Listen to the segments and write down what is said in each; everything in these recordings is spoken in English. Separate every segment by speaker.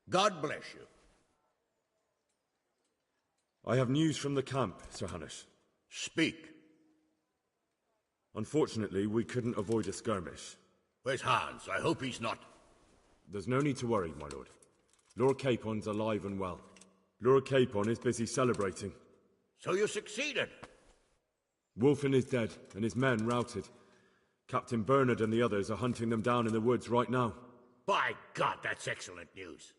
Speaker 1: God bless you.
Speaker 2: I have news from the camp, Sir Hannes.
Speaker 1: Speak.
Speaker 2: Unfortunately, we couldn't avoid a skirmish.
Speaker 1: Where's Hans? I hope he's not...
Speaker 2: There's no need to worry, my lord. Lord Capon's alive and well. Lord Capon is busy celebrating.
Speaker 1: So you succeeded?
Speaker 2: Wolfen is dead, and his men routed. Captain Bernard and the others are hunting them down in the woods right now.
Speaker 1: By God, that's excellent news.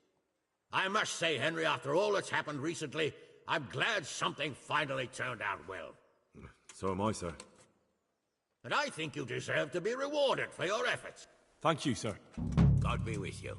Speaker 1: I must say, Henry, after all that's happened recently, I'm glad something finally turned out well.
Speaker 2: So am I, sir.
Speaker 1: And I think you deserve to be rewarded for your efforts.
Speaker 2: Thank you, sir.
Speaker 1: God be with you.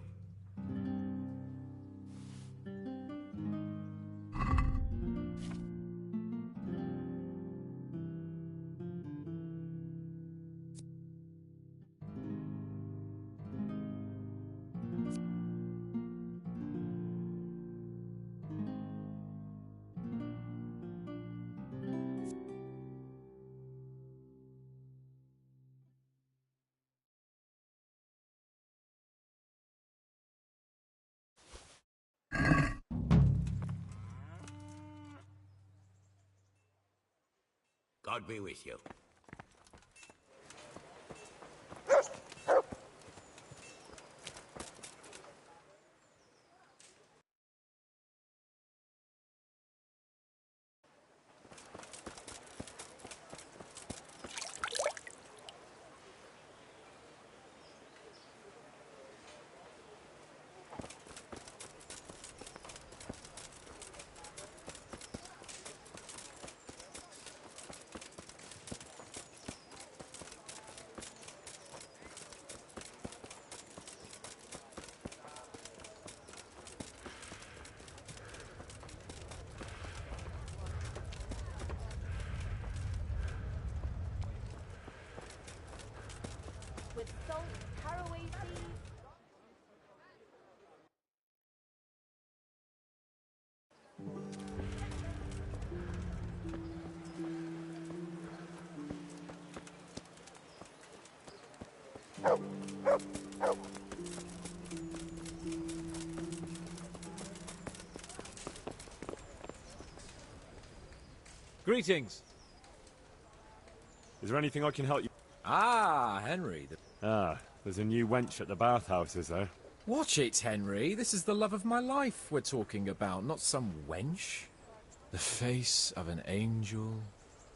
Speaker 1: God be with you.
Speaker 3: With salt, caraway seeds.
Speaker 4: Greetings.
Speaker 2: Is there anything I can help you?
Speaker 4: Ah, Henry.
Speaker 2: There's a new wench at the bathhouse, is there?
Speaker 4: Watch it, Henry. This is the love of my life we're talking about, not some wench. The face of an angel,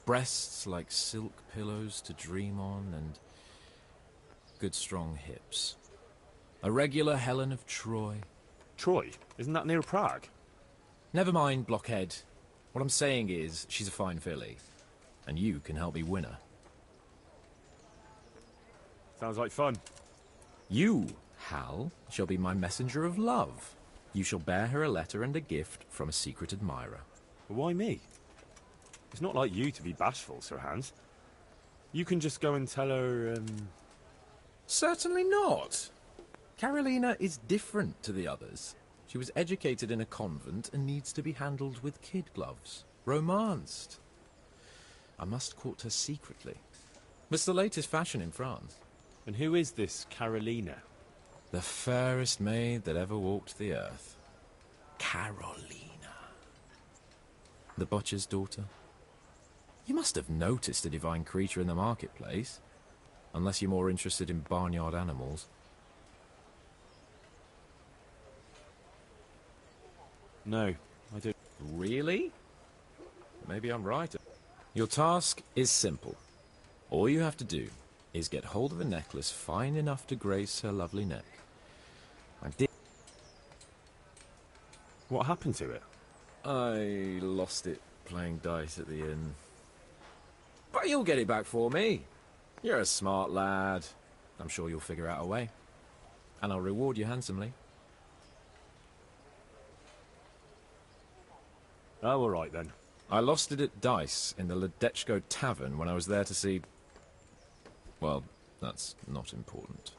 Speaker 4: breasts like silk pillows to dream on, and good strong hips. A regular Helen of Troy.
Speaker 2: Troy? Isn't that near Prague?
Speaker 4: Never mind, blockhead. What I'm saying is, she's a fine filly, and you can help me win her.
Speaker 2: Sounds like fun.
Speaker 4: You, Hal, shall be my messenger of love. You shall bear her a letter and a gift from a secret admirer.
Speaker 2: Why me? It's not like you to be bashful, Sir Hans. You can just go and tell her,
Speaker 4: Certainly not. Carolina is different to the others. She was educated in a convent and needs to be handled with kid gloves. Romanced. I must court her secretly. It's the latest fashion in France.
Speaker 2: And who is this Carolina?
Speaker 4: The fairest maid that ever walked the earth. Carolina. The butcher's daughter. You must have noticed a divine creature in the marketplace. Unless you're more interested in barnyard animals.
Speaker 2: No, I don't.
Speaker 4: Really? Maybe I'm right. Your task is simple. All you have to do is get hold of a necklace fine enough to grace her lovely neck. I did.
Speaker 2: What happened to it?
Speaker 4: I lost it playing dice at the inn. But you'll get it back for me. You're a smart lad. I'm sure you'll figure out a way. And I'll reward you handsomely.
Speaker 2: Oh, all right then.
Speaker 4: I lost it at dice in the Ledechko tavern when I was there to see... Well, that's not important.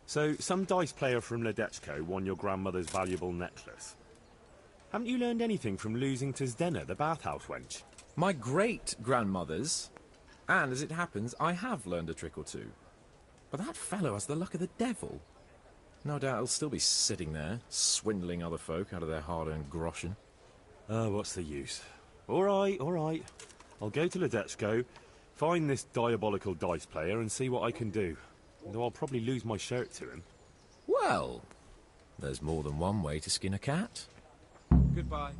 Speaker 2: So, some dice player from Ledechko won your grandmother's valuable necklace. Haven't you learned anything from losing to Zdena, the bathhouse wench?
Speaker 4: My great-grandmother's. And as it happens, I have learned a trick or two. But that fellow has the luck of the devil. No doubt he'll still be sitting there, swindling other folk out of their hard-earned groschen.
Speaker 2: What's the use? All right, all right. I'll go to Ledechko, find this diabolical dice player and see what I can do. Though I'll probably lose my shirt to him.
Speaker 4: Well, there's more than one way to skin a cat.
Speaker 5: Goodbye.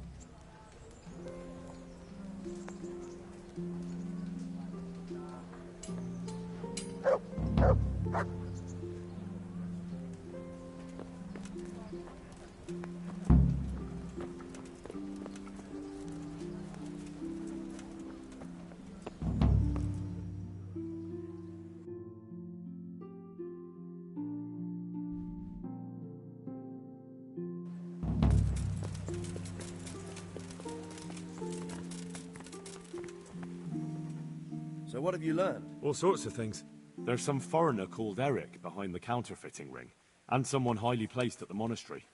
Speaker 6: So what have you learned?
Speaker 2: All sorts of things. There's some foreigner called Eric behind the counterfeiting ring, and someone highly placed at the monastery.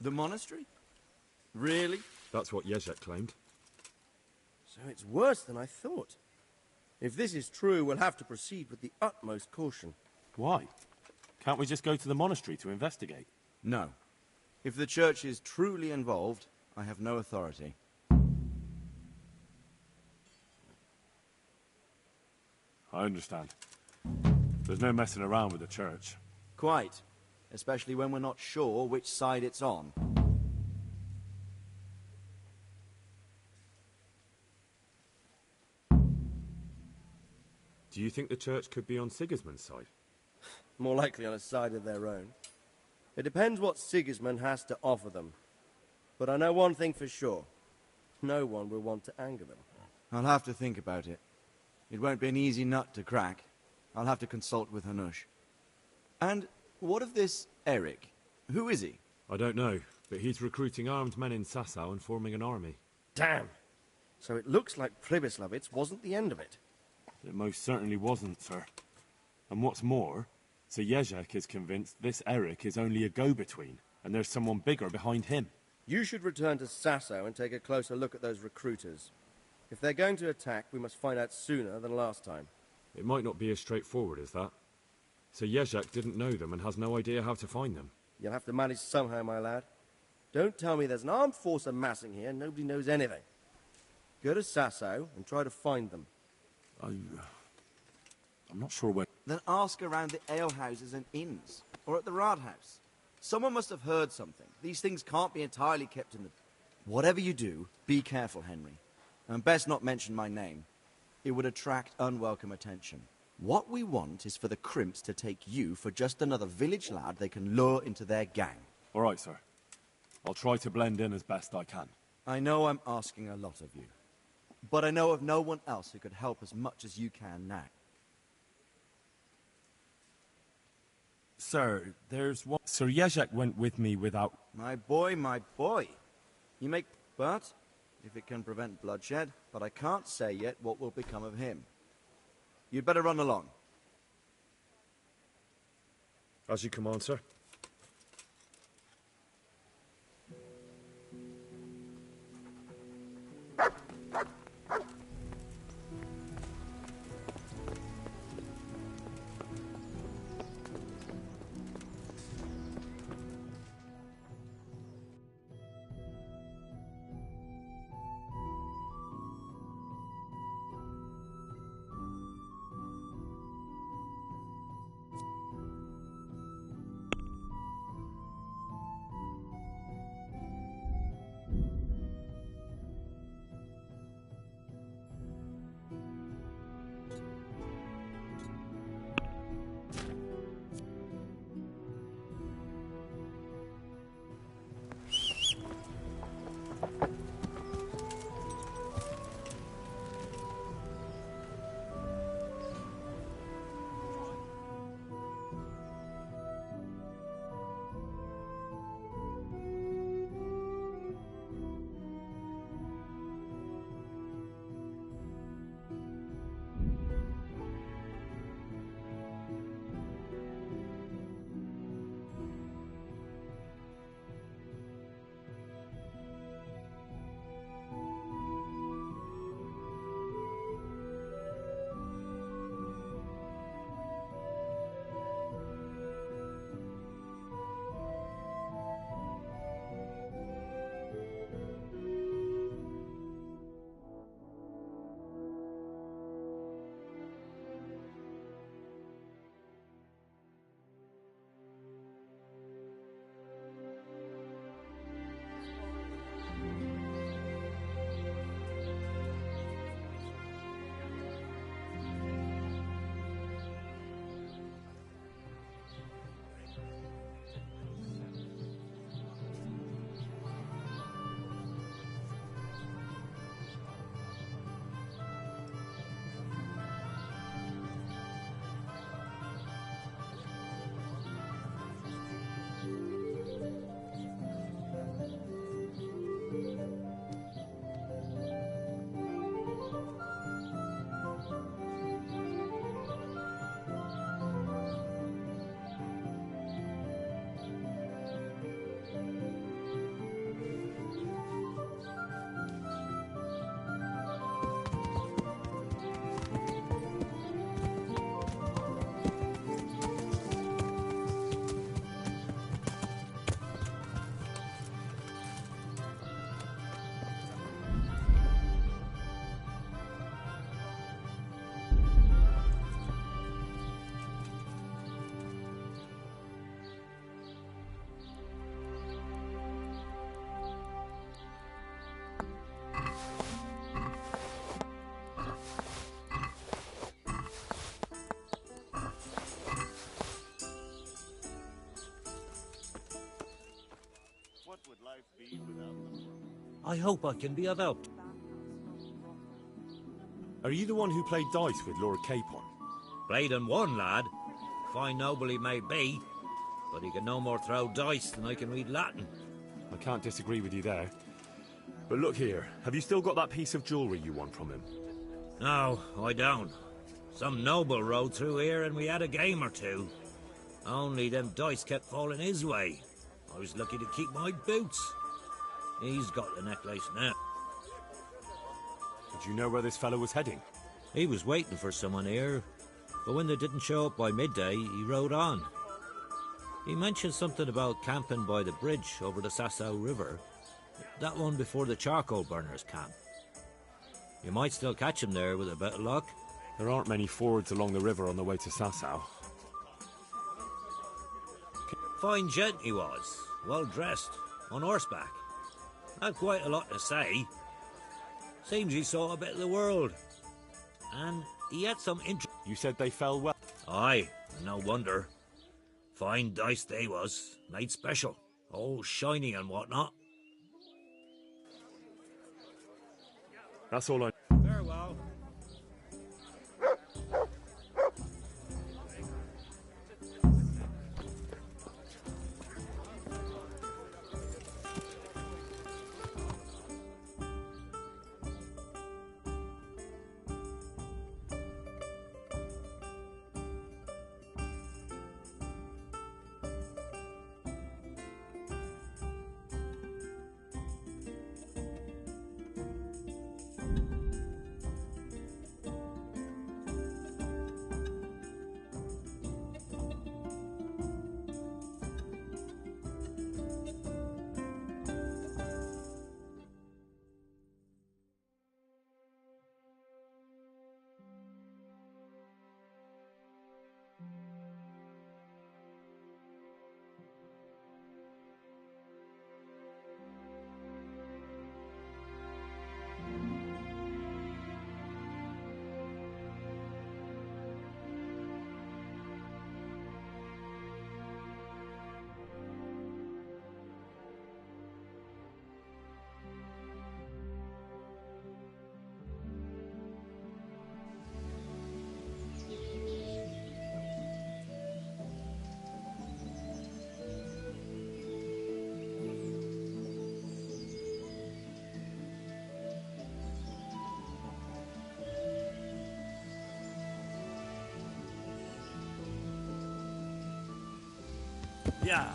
Speaker 6: The monastery? Really?
Speaker 2: That's what Jezek claimed.
Speaker 6: So it's worse than I thought. If this is true, we'll have to proceed with the utmost caution.
Speaker 2: Why? Can't we just go to the monastery to investigate?
Speaker 7: No. If the church is truly involved, I have no authority.
Speaker 2: I understand. There's no messing around with the church.
Speaker 7: Quite. Especially when we're not sure which side it's on.
Speaker 2: Do you think the church could be on Sigismund's side?
Speaker 6: More likely on a side of their own. It depends what Sigismund has to offer them. But I know one thing for sure. No one will want to anger them.
Speaker 7: I'll have to think about it. It won't be an easy nut to crack. I'll have to consult with Hanush. And what of this Eric? Who is he?
Speaker 2: I don't know, but he's recruiting armed men in Sasau and forming an army.
Speaker 6: Damn! So it looks like Pribyslavitz wasn't the end of it.
Speaker 2: It most certainly wasn't, sir. And what's more, Sir Jezek is convinced this Eric is only a go-between, and there's someone bigger behind him.
Speaker 6: You should return to Sasau and take a closer look at those recruiters. If they're going to attack, we must find out sooner than last time.
Speaker 2: It might not be as straightforward as that. Sir Jezek didn't know them and has no idea how to find them.
Speaker 6: You'll have to manage somehow, my lad. Don't tell me there's an armed force amassing here and nobody knows anything. Go to Sasau and try to find them.
Speaker 2: I'm not sure where...
Speaker 7: Then ask around the alehouses and inns, or at the Rathaus. Someone must have heard something. These things can't be entirely kept in the... Whatever you do, be careful, Henry. And best not mention my name. It would attract unwelcome attention. What we want is for the crimps to take you for just another village lad they can lure into their gang.
Speaker 2: All right, sir. I'll try to blend in as best I can.
Speaker 7: I know I'm asking a lot of you. But I know of no one else who could help as much as you can now.
Speaker 2: Sir, there's one... Sir Jezek went with me without...
Speaker 7: My boy, my boy. You make... But, if it can prevent bloodshed, but I can't say yet what will become of him. You'd better run along.
Speaker 2: As you command, sir.
Speaker 5: I hope I can be of help.
Speaker 2: Are you the one who played dice with Lord Capon?
Speaker 5: Played and won, lad. Fine noble he may be, but he can no more throw dice than I can read Latin.
Speaker 2: I can't disagree with you there. But look here, have you still got that piece of jewellery you won from him?
Speaker 5: No, I don't. Some noble rode through here and we had a game or two. Only them dice kept falling his way. I was lucky to keep my boots. He's got the necklace now.
Speaker 2: Did you know where this fellow was heading?
Speaker 5: He was waiting for someone here, but when they didn't show up by midday, he rode on. He mentioned something about camping by the bridge over the Sasau River. That one before the charcoal burners camp. You might still catch him there with a bit of luck.
Speaker 2: There aren't many fords along the river on the way to Sasau.
Speaker 5: Fine gent he was, well dressed, on horseback. Had quite a lot to say. Seems he saw a bit of the world. And he had some interest.
Speaker 2: You said they fell well.
Speaker 5: Aye, and no wonder. Fine dice they was, made special. All shiny and whatnot.
Speaker 2: That's all I...
Speaker 5: Farewell.
Speaker 2: Yeah.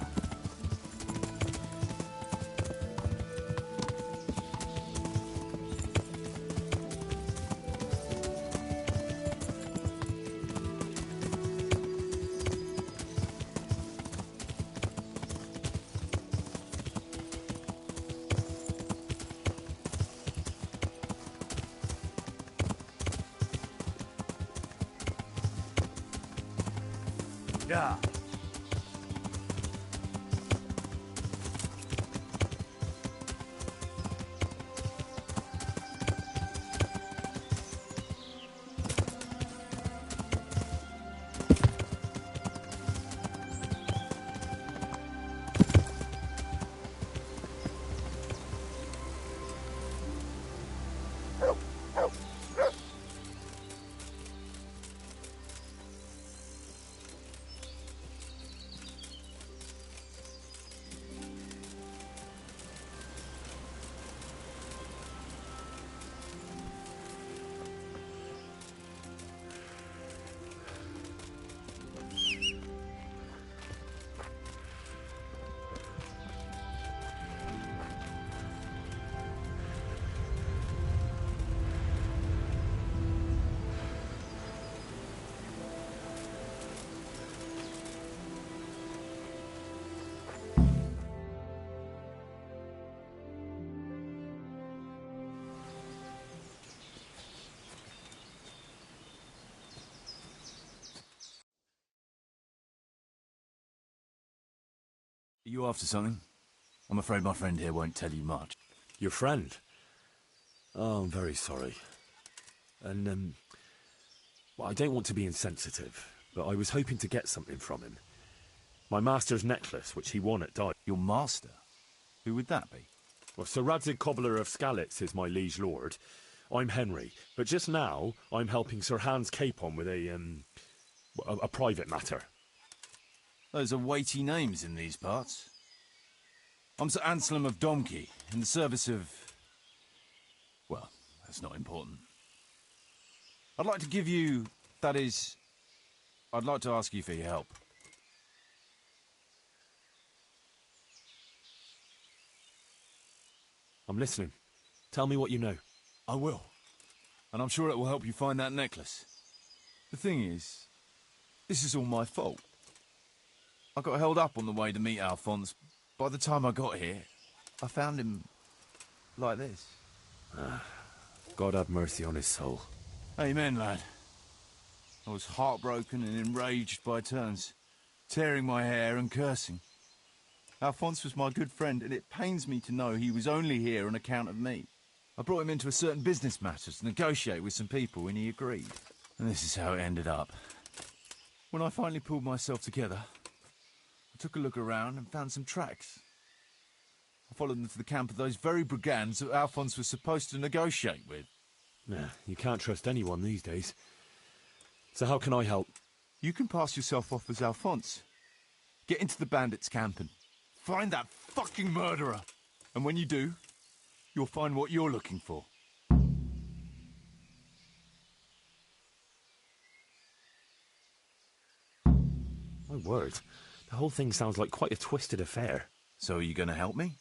Speaker 2: Yeah.
Speaker 8: Are you after something? I'm afraid my friend here won't tell you much.
Speaker 2: Your friend? Oh, I'm very sorry. And, well, I don't want to be insensitive, but I was hoping to get something from him. My master's necklace, which he won at dice.
Speaker 8: Your master? Who would that be?
Speaker 2: Well, Sir Radzig Cobbler of Skalitz is my liege lord. I'm Henry, but just now I'm helping Sir Hans Capon with a private matter.
Speaker 8: Those are weighty names in these parts. I'm Sir Anselm of Domkey, in the service of... well, that's not important. I'd like to give you... that is... I'd like to ask you for your help.
Speaker 2: I'm listening. Tell me what you know.
Speaker 8: I will. And I'm sure it will help you find that necklace. The thing is, this is all my fault. I got held up on the way to meet Alphonse. By the time I got here, I found him like this.
Speaker 2: God have mercy on his soul.
Speaker 8: Amen, lad. I was heartbroken and enraged by turns, tearing my hair and cursing. Alphonse was my good friend, and it pains me to know he was only here on account of me. I brought him into a certain business matter to negotiate with some people, and he agreed. And this is how it ended up. When I finally pulled myself together, I took a look around and found some tracks. I followed them to the camp of those very brigands that Alphonse was supposed to negotiate with.
Speaker 2: Nah, you can't trust anyone these days. So how can I help?
Speaker 8: You can pass yourself off as Alphonse. Get into the bandits' camp and find that fucking murderer. And when you do, you'll find what you're looking for.
Speaker 2: My word. The whole thing sounds like quite a twisted affair.
Speaker 8: So are you going to help me?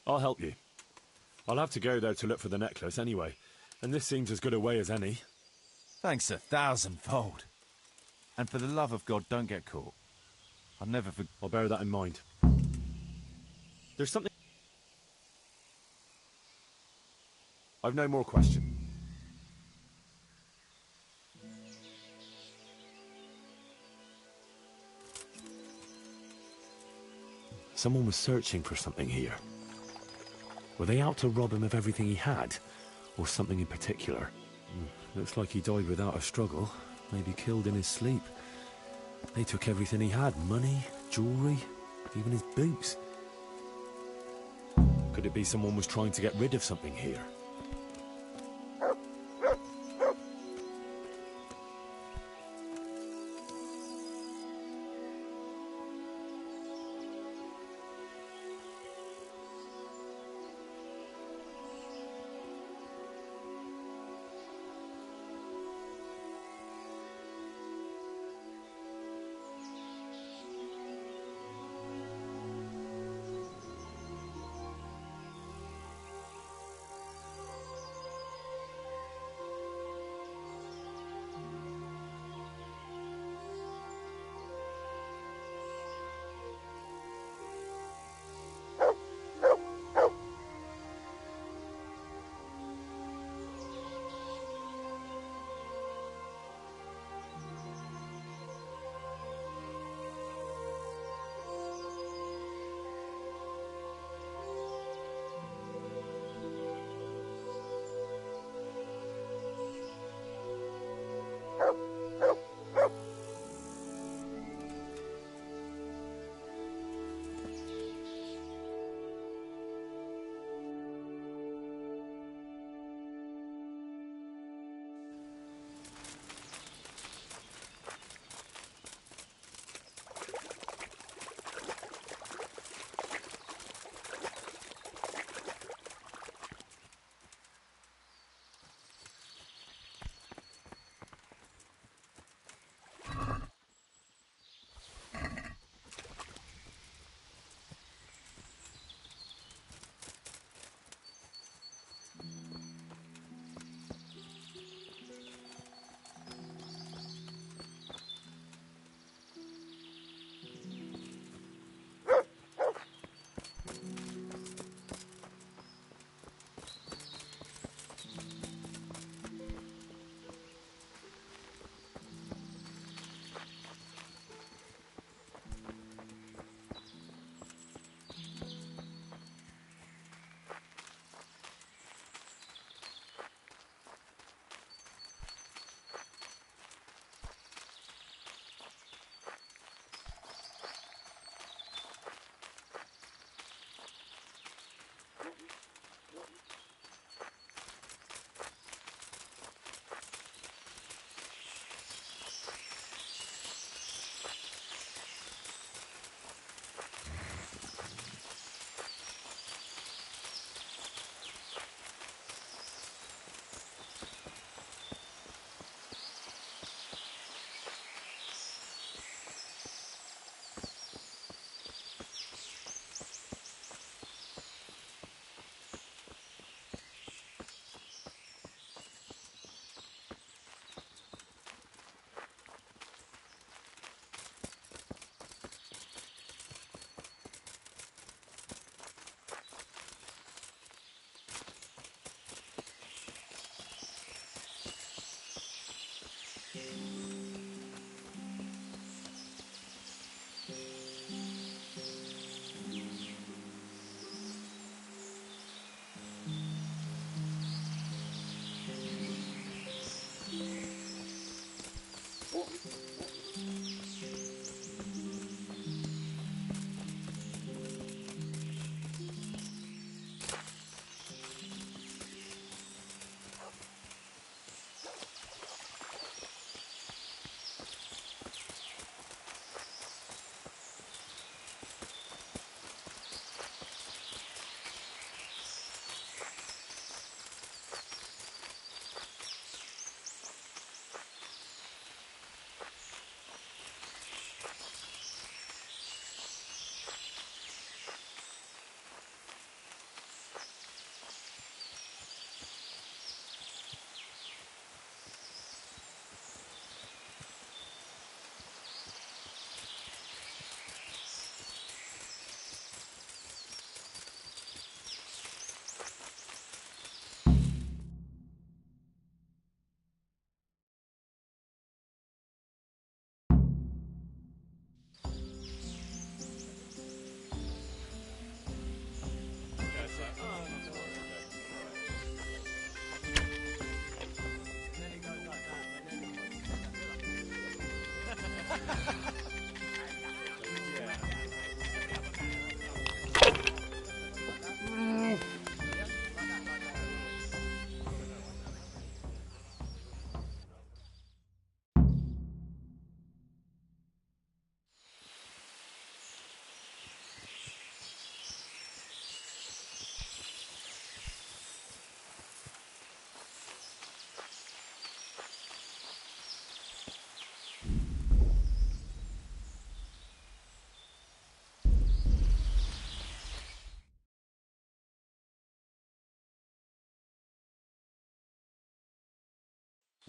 Speaker 2: I'll help you. I'll have to go, though, to look for the necklace anyway. And this seems as good a way as any.
Speaker 8: Thanks 1,000-fold. And for the love of God, don't get caught. I'll never forget.
Speaker 2: I'll bear that in mind. There's something... I've no more questions. Someone was searching for something here. Were they out to rob him of everything he had? Or something in particular? Looks like he died without a struggle. Maybe killed in his sleep. They took everything he had. Money, jewellery, even his boots. Could it be someone was trying to get rid of something here?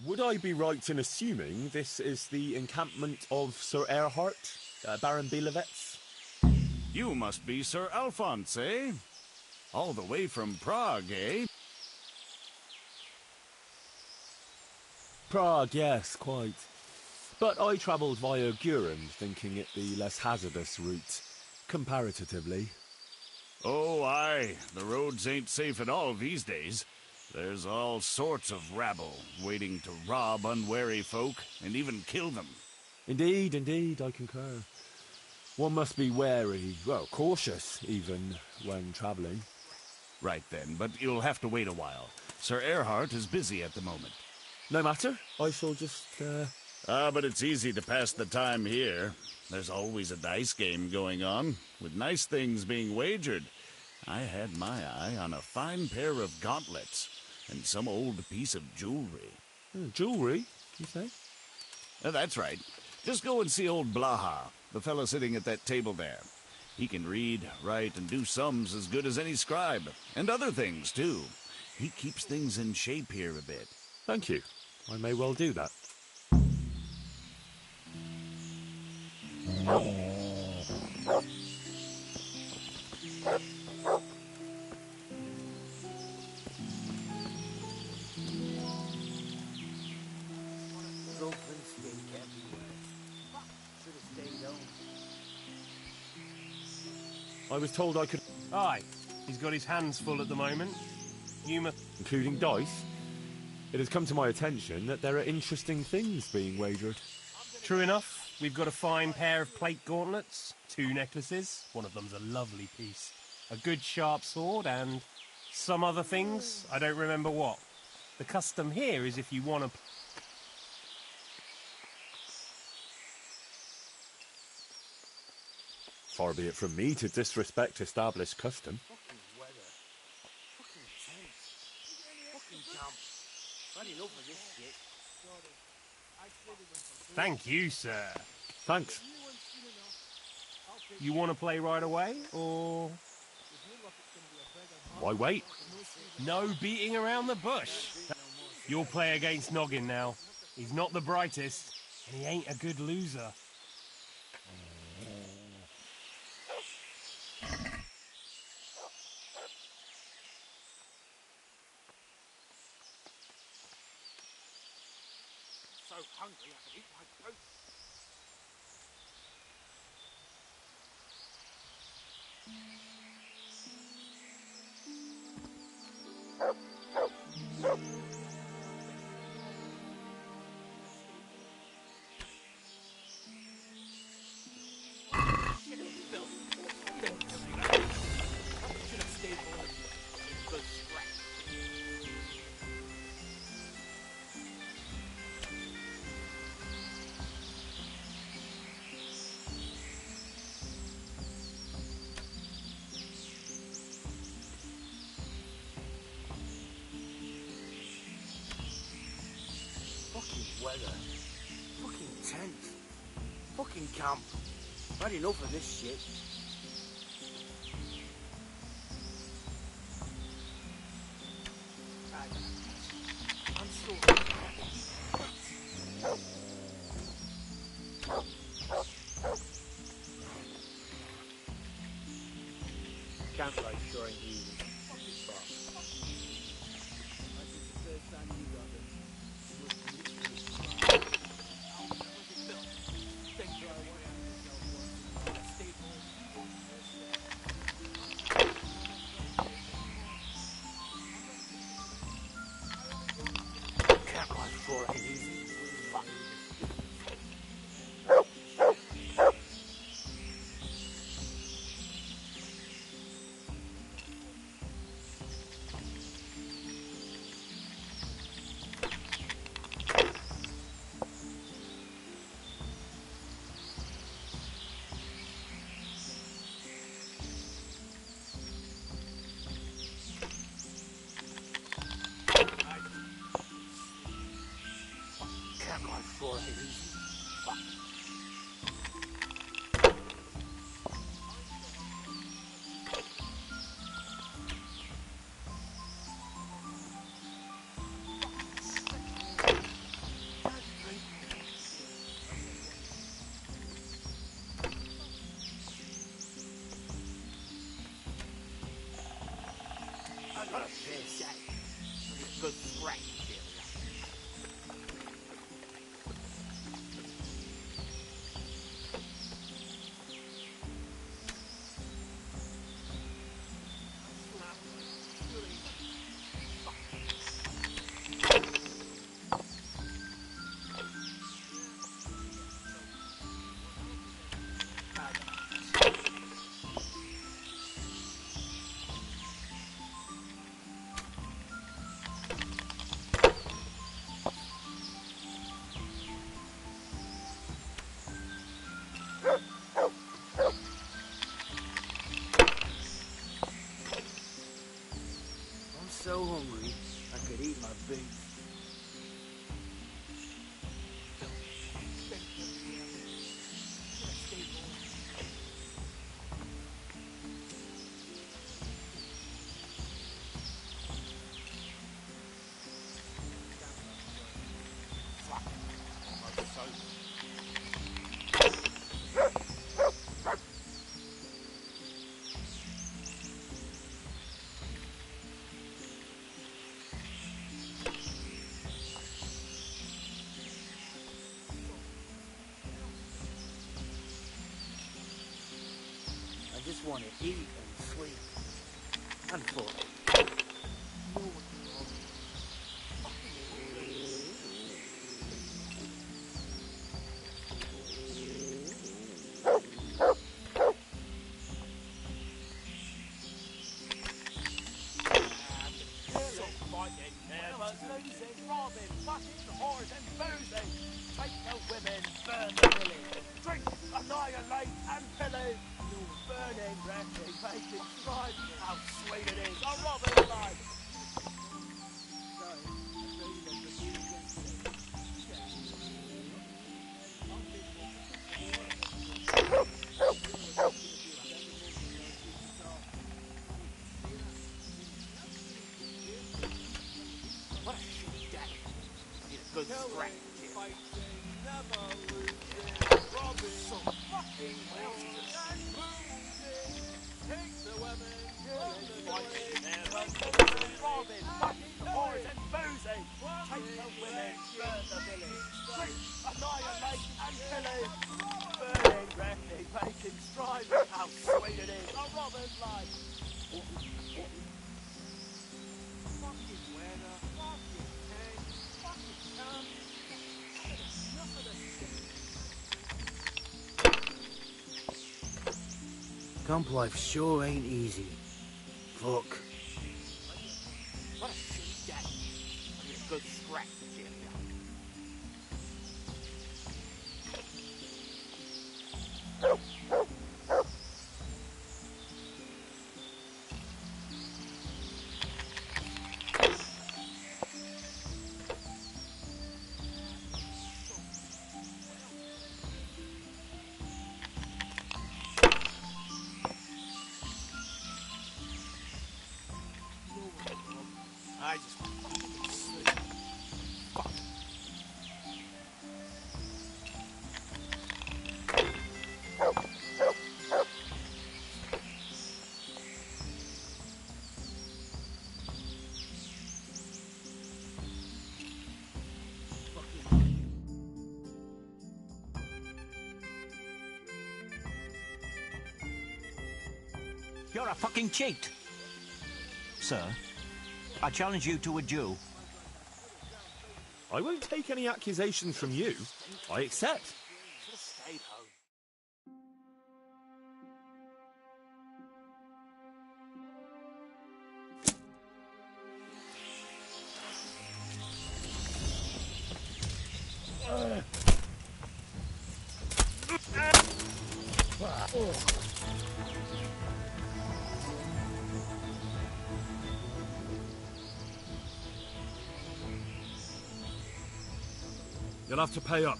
Speaker 2: Would I be right in assuming this is the encampment of Sir Erhard, Baron Bielewitz?
Speaker 9: You must be Sir Alphonse, eh? All the way from Prague, eh?
Speaker 2: Prague, yes, quite. But I travelled via Guren, thinking it the less hazardous route, comparatively.
Speaker 9: Oh, aye. The roads ain't safe at all these days. There's all sorts of rabble waiting to rob unwary folk and even kill them.
Speaker 2: Indeed, indeed, I concur. One must be wary, well, cautious even, when travelling.
Speaker 9: Right then, but you'll have to wait a while. Sir Erhard is busy at the moment.
Speaker 2: No matter, I shall just,
Speaker 9: But it's easy to pass the time here. There's always a dice game going on, with nice things being wagered. I had my eye on a fine pair of gauntlets, and some old piece of jewelry.
Speaker 2: Jewelry, you say?
Speaker 9: That's right. Just go and see old Blaha, the fellow sitting at that table there. He can read, write, and do sums as good as any scribe, and other things, too. He keeps things in shape here a bit.
Speaker 2: Thank you. I may well do that. I was told I could...
Speaker 10: Aye, he's got his hands full at the moment. You must...
Speaker 2: Including dice? It has come to my attention that there are interesting things being wagered.
Speaker 10: True enough, we've got a fine pair of plate gauntlets, 2 necklaces, one of them's a lovely piece, a good sharp sword, and some other things, I don't remember what. The custom here is if you want to...
Speaker 2: Far be it from me to disrespect established custom.
Speaker 10: Thank you, sir.
Speaker 2: Thanks.
Speaker 10: You want to play right away, or...?
Speaker 2: Why wait?
Speaker 10: No beating around the bush. You'll play against Noggin now. He's not the brightest, and he ain't a good loser.
Speaker 11: So hungry I could eat my throat. tent. Fucking camp. I've had enough of this shit. I'm so... Campfire sure ain't easy. Campfire sure ain't easy. Fuck. Campfire sure ain't easy. Fuck. I got a fair shot. Good scratch, Jim. I'm so hungry, I could eat my boots. Fuck. I'm so... I just want to eat and sleep. And fuck. Take the women, burn the village. Drink, annihilate, and pillage. Burning, wrecking, making strife. How sweet it is, a robin's life. What a shitty day. Need a good scratch. So fucking well. Take the women, Robin, fucking whores and boozy. Take the women, burn the village. Drink, annihilate and pillage. Burning, wrecking, making strife. How sweet it is, a robin's life. Fucking weather, fucking tank, fucking camp. Enough of this shit. Camp life sure ain't easy. Fuck. What a shitty day. I need a good scratch, Jim.
Speaker 12: You're a fucking cheat. Sir, I challenge you to a duel.
Speaker 13: I won't take any accusations from you. I accept.
Speaker 11: Just stayed home.
Speaker 13: You'll have to pay up.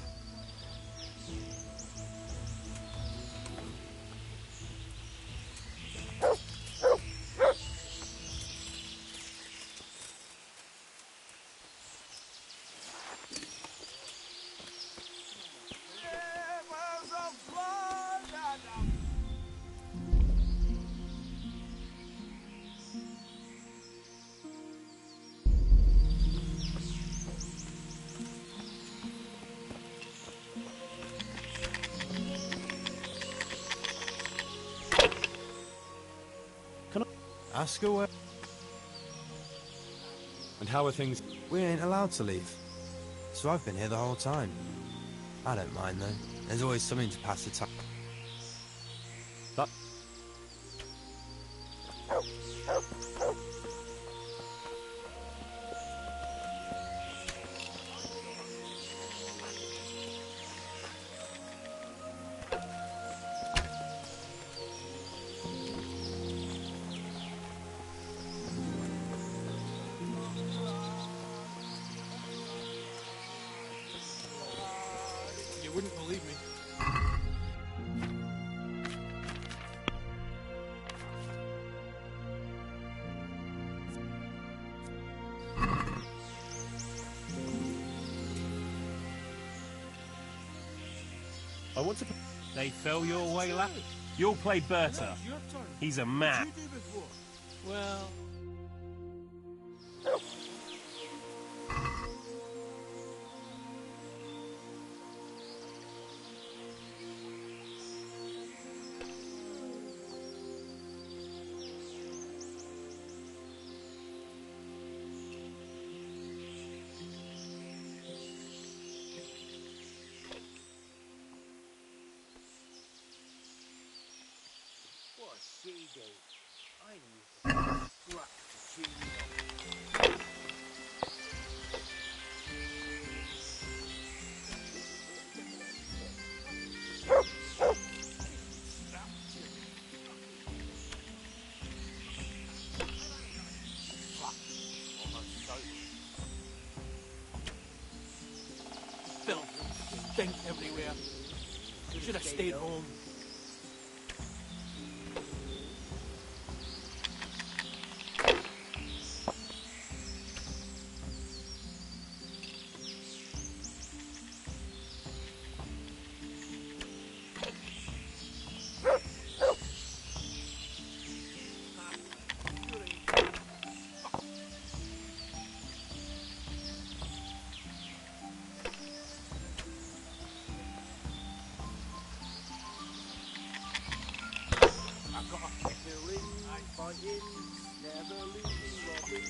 Speaker 14: Ask away.
Speaker 2: And how are things?
Speaker 14: We ain't allowed to leave. So I've been here the whole time. I don't mind though. There's always something to pass the time.
Speaker 2: That
Speaker 14: You wouldn't believe me.
Speaker 13: I want to...
Speaker 10: They fell your way, lad? You'll play Berta. He's a man.
Speaker 14: Well...
Speaker 11: What a she-do. I need a scrap to chew me up.
Speaker 14: Filth. Stink everywhere. Should have stayed home.
Speaker 11: I've got a kicker in, fighting, never losing, robbing.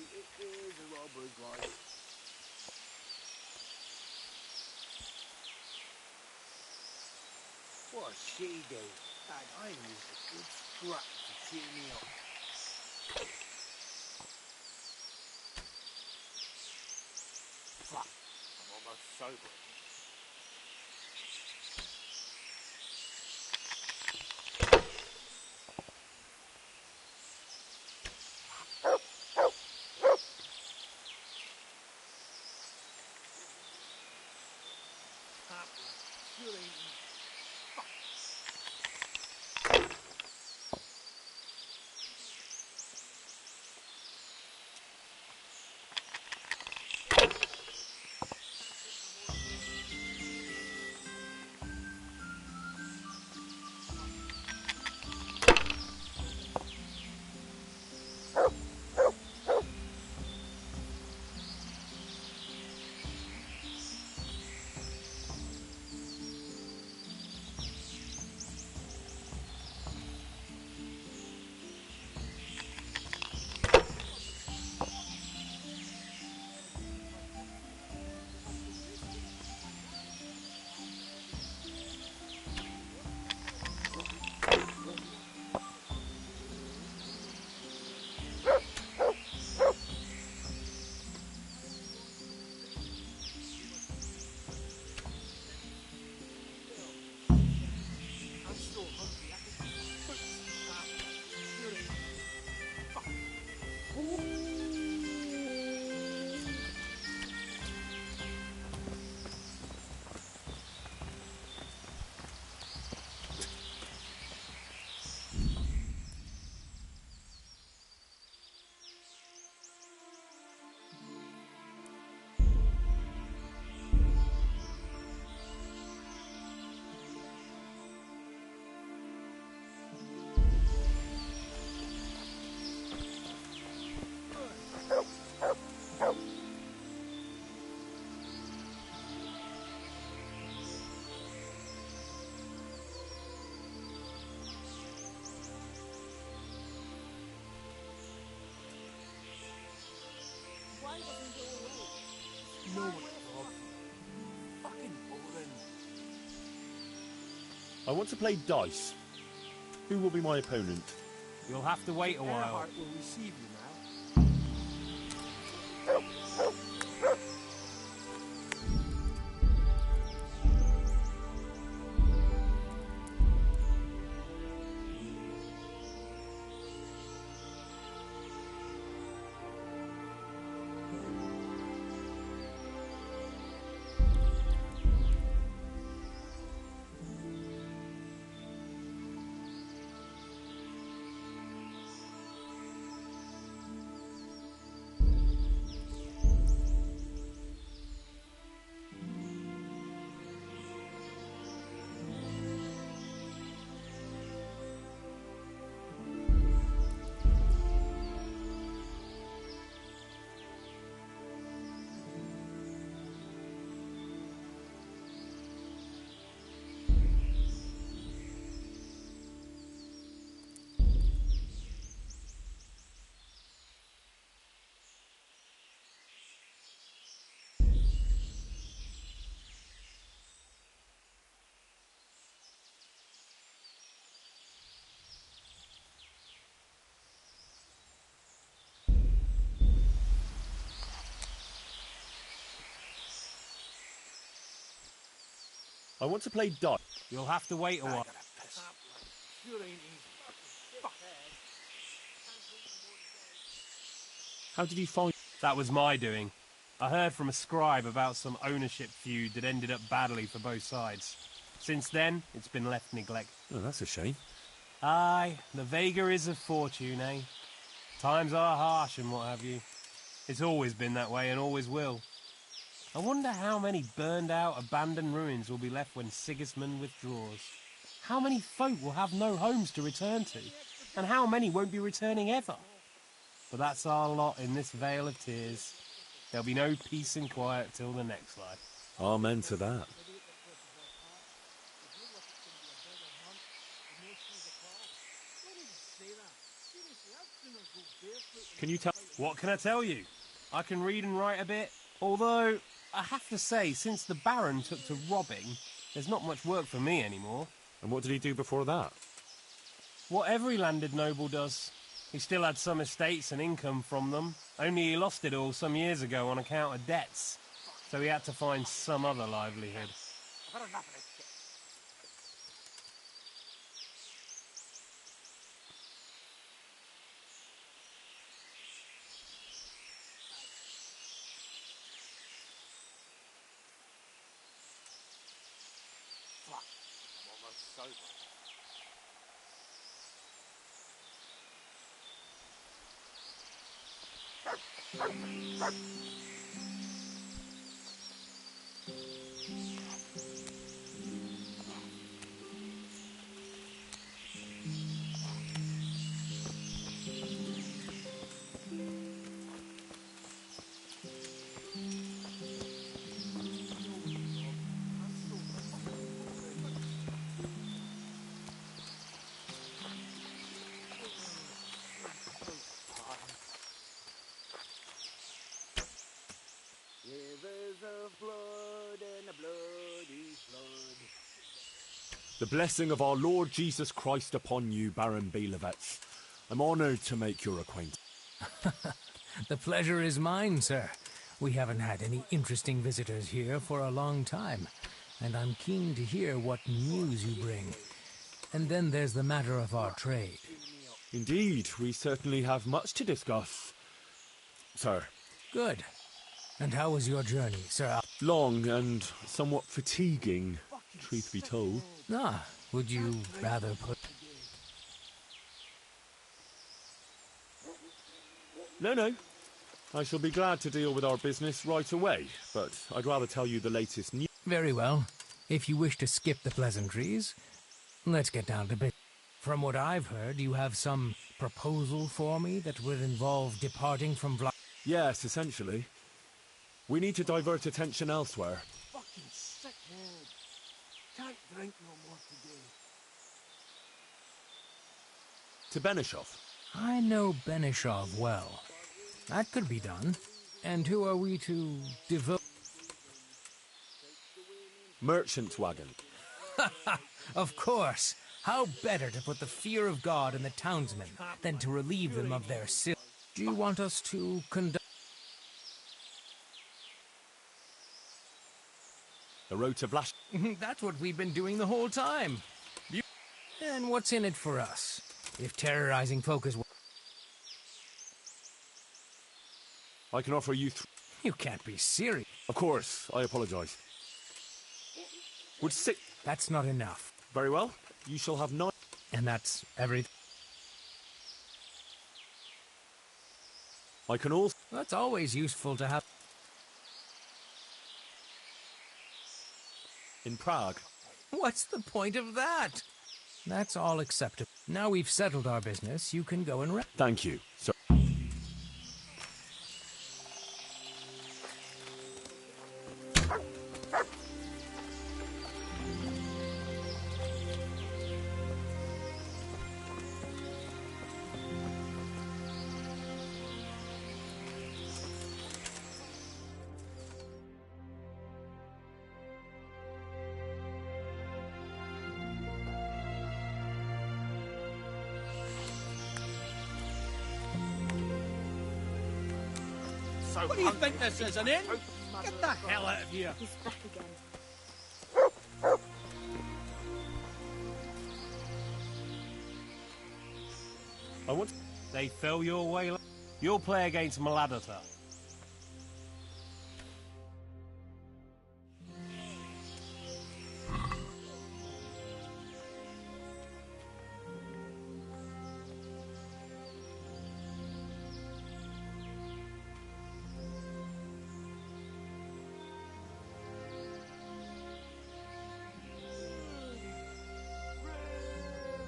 Speaker 11: It is a robber's life. What a she-do. Dad, I need a good scrap to cheer me up. Fuck, I'm almost sober. Sure ain't No one robs you. Fucking boring.
Speaker 13: I want to play dice. Who will be my opponent?
Speaker 10: You'll have to wait a while.
Speaker 11: Earhart will receive you now.
Speaker 13: I want to play dice.
Speaker 10: You'll have to wait a while.
Speaker 11: Sure ain't easy. Fuck.
Speaker 13: How did you find...
Speaker 10: That was my doing. I heard from a scribe about some ownership feud that ended up badly for both sides. Since then, it's been left neglected.
Speaker 2: Oh, that's a shame.
Speaker 10: Aye, the vagaries of fortune, eh? Times are harsh and what have you. It's always been that way and always will. I wonder how many burned-out, abandoned ruins will be left when Sigismund withdraws. How many folk will have no homes to return to, and how many won't be returning ever? But that's our lot in this vale of tears. There'll be no peace and quiet till the next life.
Speaker 2: Amen to that.
Speaker 13: Can you tell...
Speaker 10: What can I tell you? I can read and write a bit, although I have to say, since the Baron took to robbing, there's not much work for me anymore.
Speaker 13: And what did he do before that?
Speaker 10: What every landed noble does. He still had some estates and income from them, only he lost it all some years ago on account of debts. So he had to find some other livelihood.
Speaker 11: I've had enough of this shit. Fuck. I'm almost sober. Rivers of blood and a bloody flood.
Speaker 2: The blessing of our Lord Jesus Christ upon you, Baron Belevets. I'm honoured to make your acquaintance.
Speaker 15: The pleasure is mine, sir. We haven't had any interesting visitors here for a long time, and I'm keen to hear what news you bring. And then there's the matter of our trade.
Speaker 2: Indeed, we certainly have much to discuss, sir.
Speaker 15: Good. And how was your journey, sir?
Speaker 2: Long and somewhat fatiguing, truth be told.
Speaker 15: Ah, would you rather put...
Speaker 2: No. I shall be glad to deal with our business right away, but I'd rather tell you the latest news.
Speaker 15: Very well. If you wish to skip the pleasantries, let's get down to business. From what I've heard, you have some proposal for me that would involve departing from
Speaker 2: Yes, essentially. We need to divert attention elsewhere.
Speaker 11: Fucking sick head. Can't drink no more today.
Speaker 2: To Benishov.
Speaker 15: I know Benishov well. That could be done. And who are we to devote?
Speaker 13: merchant wagon.
Speaker 15: Of course. How better to put the fear of God in the townsmen than to relieve them of their sin? Do you want us to conduct
Speaker 13: The road to Vlash?
Speaker 15: That's what we've been doing the whole time. And what's in it for us? If terrorizing folk is...
Speaker 13: I can offer you
Speaker 15: You can't be serious.
Speaker 13: Of course, I apologize. Would 6...
Speaker 15: That's not enough.
Speaker 13: Very well. You shall have 9...
Speaker 15: And that's everything.
Speaker 13: I can also...
Speaker 15: That's always useful to have.
Speaker 13: In Prague.
Speaker 15: What's the point of that? That's all acceptable. Now we've settled our business, you can go and rest.
Speaker 2: Thank you, sir.
Speaker 11: What do you think this is, an inn? Get the hell out of here.
Speaker 3: He's back again.
Speaker 13: I want...
Speaker 10: They fell your way. You'll play against Maladata.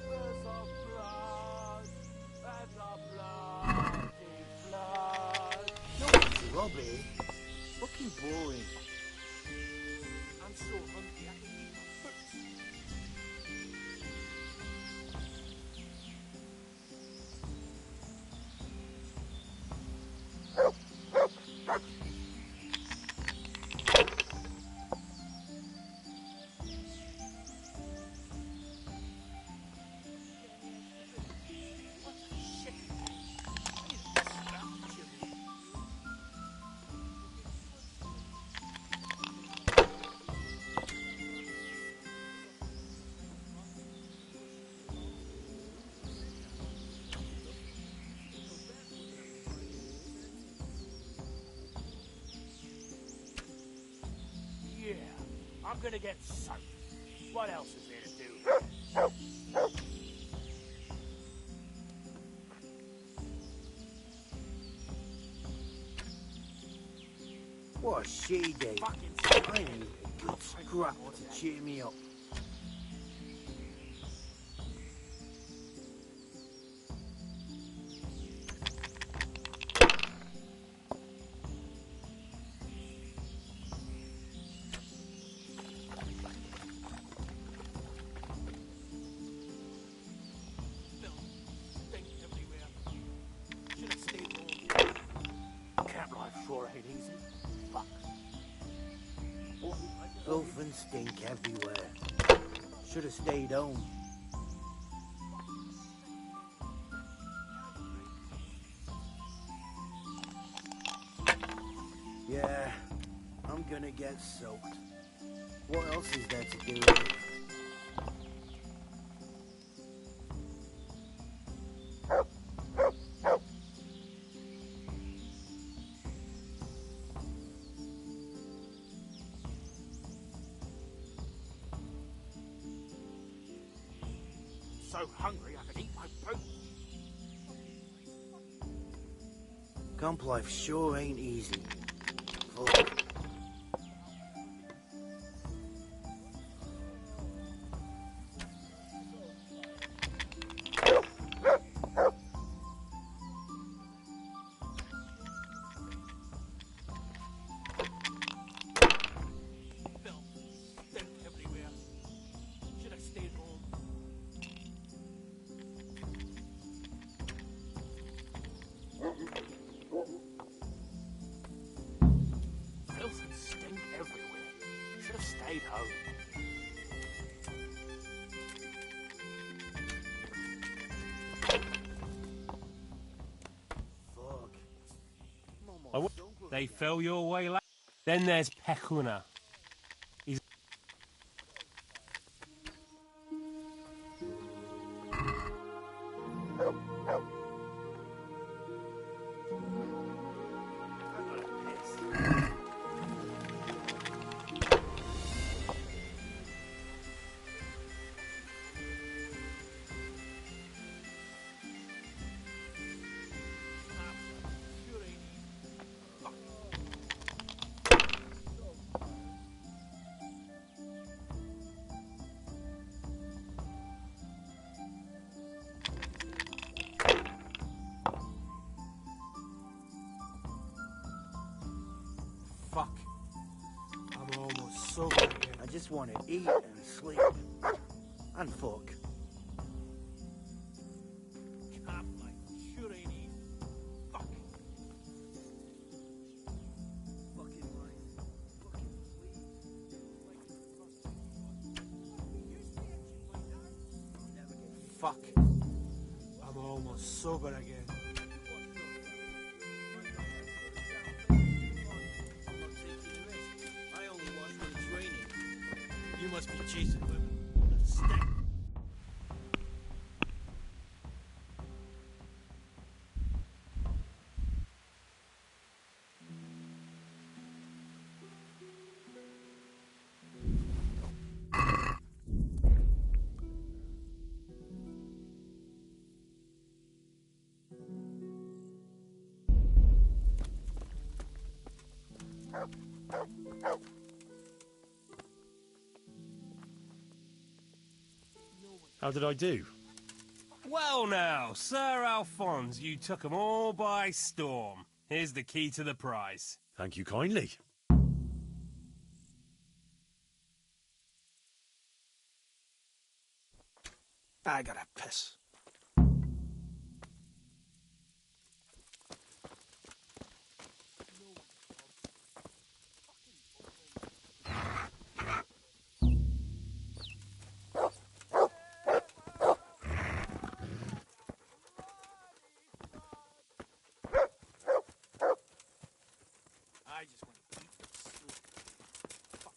Speaker 11: Rivers of blood and the bloody flood. No, it's Robbie. Fucking boring. I'm so hungry I can eat my foot. Yeah, I'm gonna get soaked. What else is there to do?
Speaker 16: What a shitty day.
Speaker 11: Fucking
Speaker 16: I need a good scrap to cheer me up.
Speaker 11: Stink everywhere. Should have stayed home. Camp life sure ain't easy. Fuck.
Speaker 16: Filth and stink everywhere. Should have stayed home. Yeah, I'm gonna get soaked. What else is there to do with it?
Speaker 11: So hungry I could eat my food.
Speaker 16: Camp life sure ain't easy. Fuck.
Speaker 11: Stink everywhere. Should have stayed home.
Speaker 10: they fell your way. Then there's Pecuna. He's
Speaker 16: Fuck. I'm almost sober again. I just want to eat and sleep. And fuck. Fuck. I'm almost sober again.
Speaker 11: I only wash when it's raining. You must be chasing women with a stick.
Speaker 13: How did I do?
Speaker 10: well now, Sir Alphonse, you took 'em all by storm. Here's the key to the prize.
Speaker 13: Thank you kindly.
Speaker 16: I gotta piss.
Speaker 11: I just want to eat and sleep. Fuck.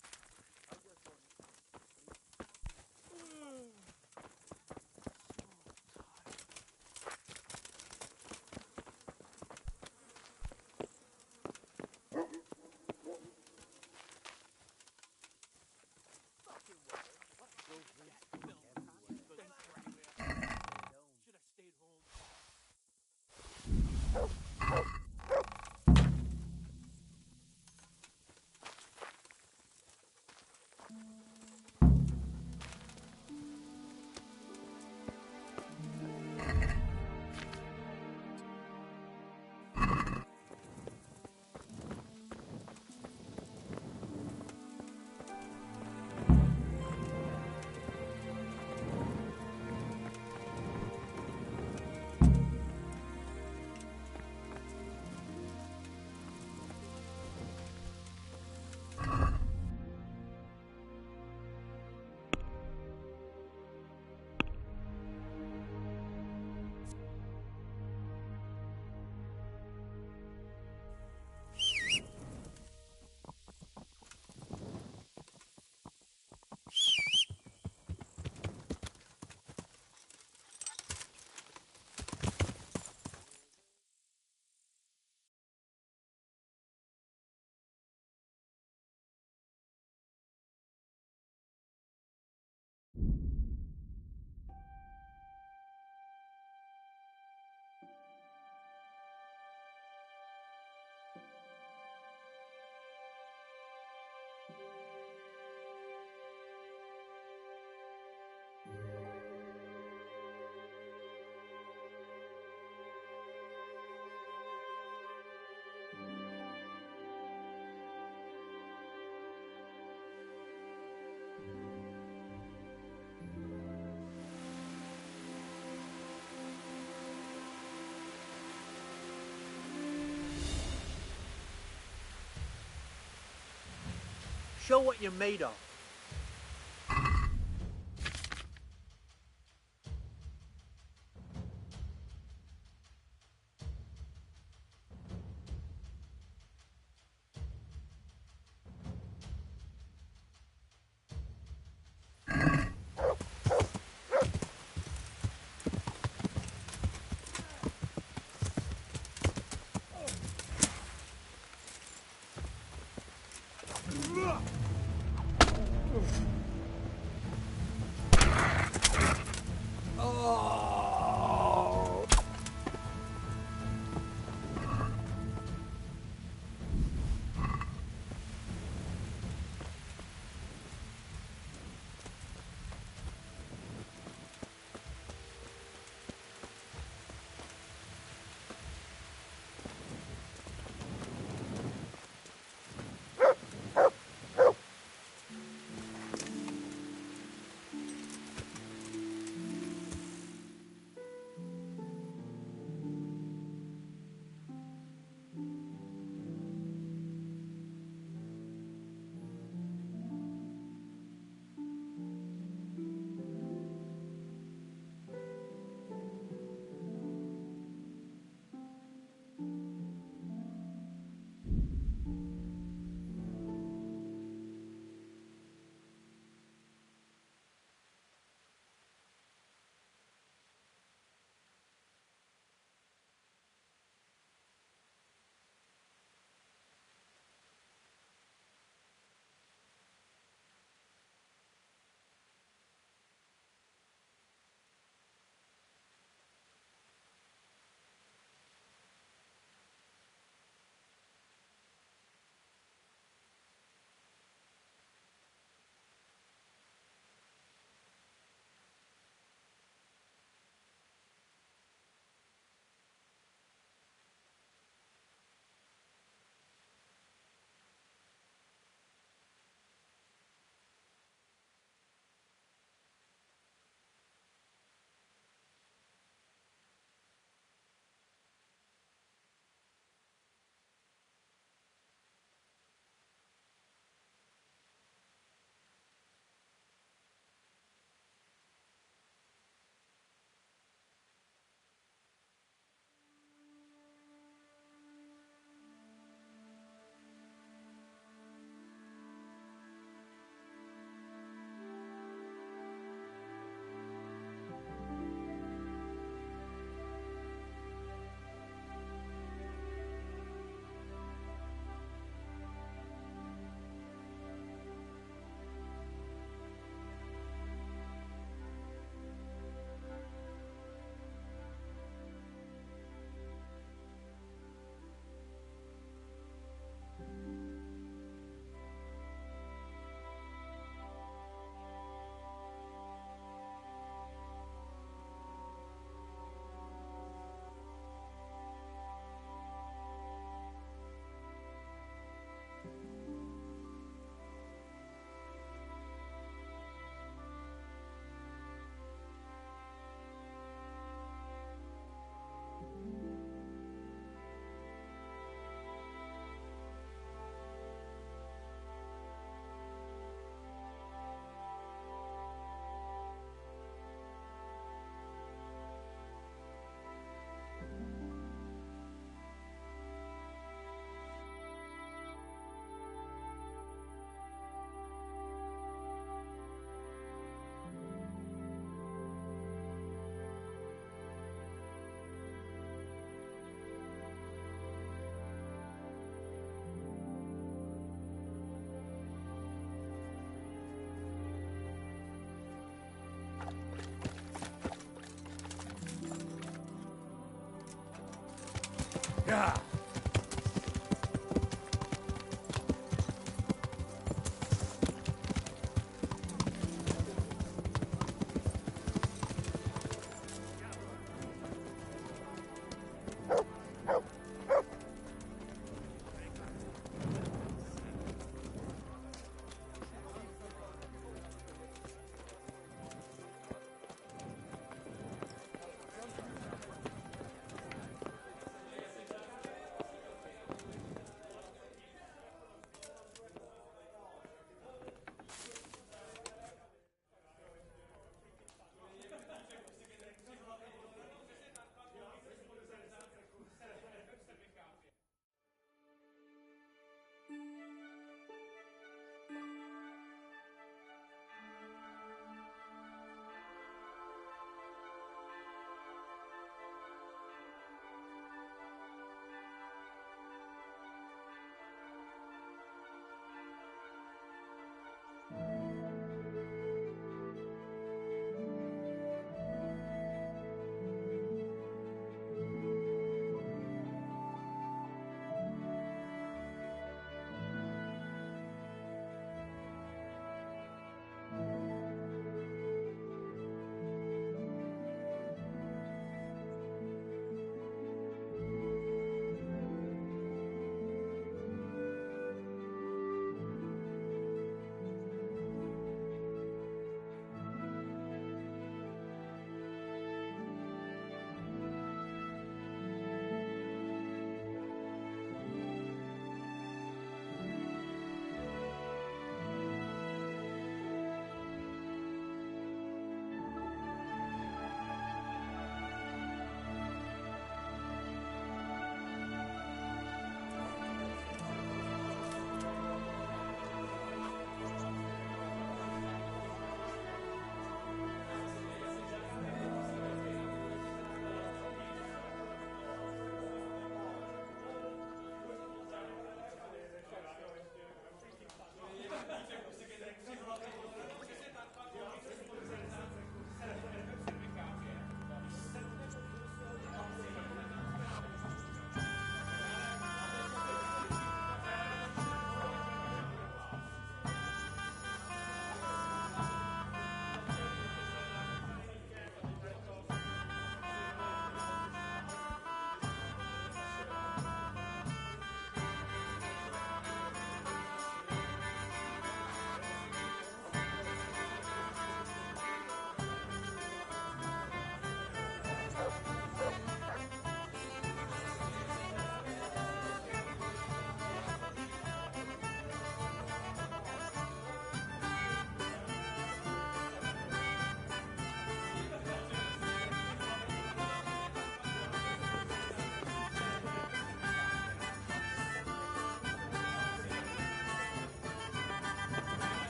Speaker 16: Show what you're made of.
Speaker 11: Yeah.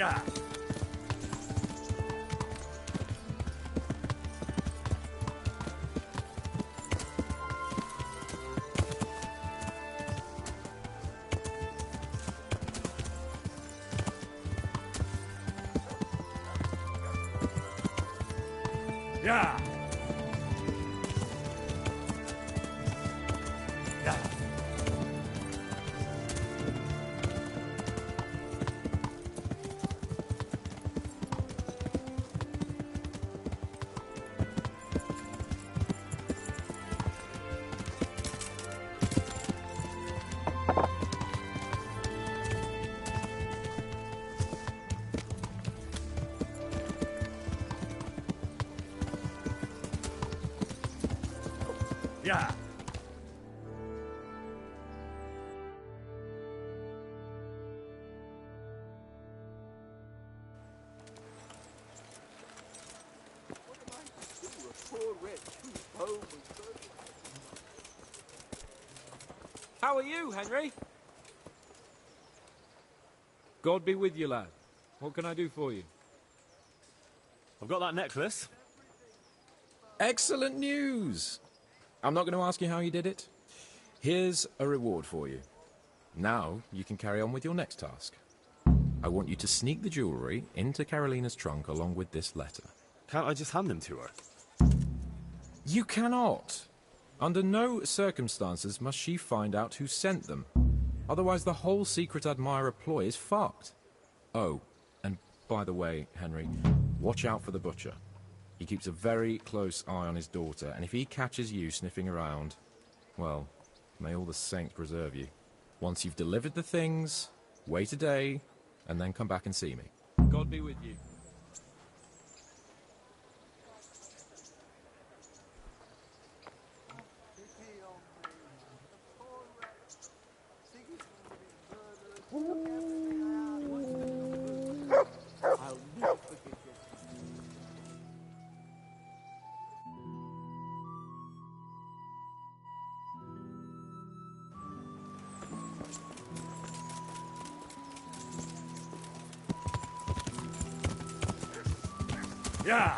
Speaker 13: Yeah. Yeah. Yeah. Yeah.
Speaker 4: How are you, Henry? God be with you, lad. What can I do for you?
Speaker 13: I've got that necklace.
Speaker 4: Excellent news! I'm not going to ask you how you did it. Here's a reward for you. Now you can carry on with your next task. I want you to sneak the jewellery into Carolina's trunk along with this letter.
Speaker 13: Can't I just hand them to her?
Speaker 4: You cannot. Under no circumstances must she find out who sent them. Otherwise the whole secret admirer ploy is fucked. Oh, and by the way, Henry, watch out for the butcher. He keeps a very close eye on his daughter, and if he catches you sniffing around, well, may all the saints preserve you. Once you've delivered the things, wait a day, and then come back and see me. God be with you.
Speaker 11: I'll never forget this.
Speaker 13: Yeah.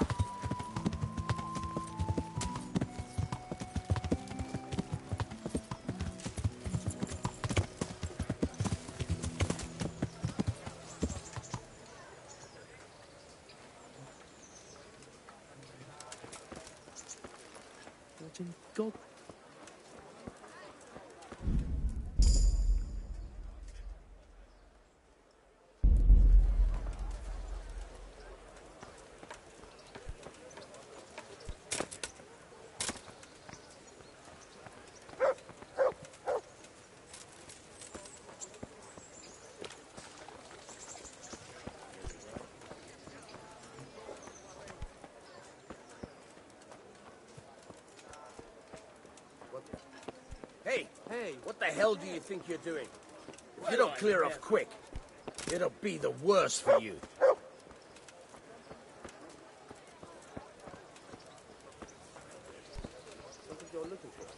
Speaker 6: God.
Speaker 16: Hey, what the hell do you think you're doing? If you don't clear off quick, it'll be the worse for you. Something you're looking for here?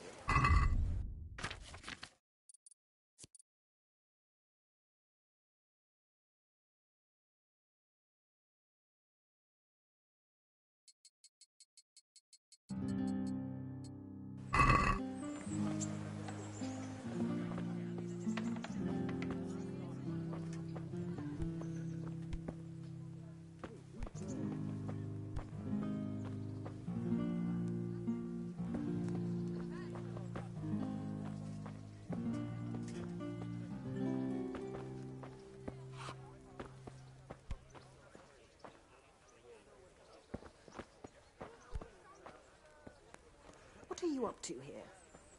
Speaker 3: What are you up to here?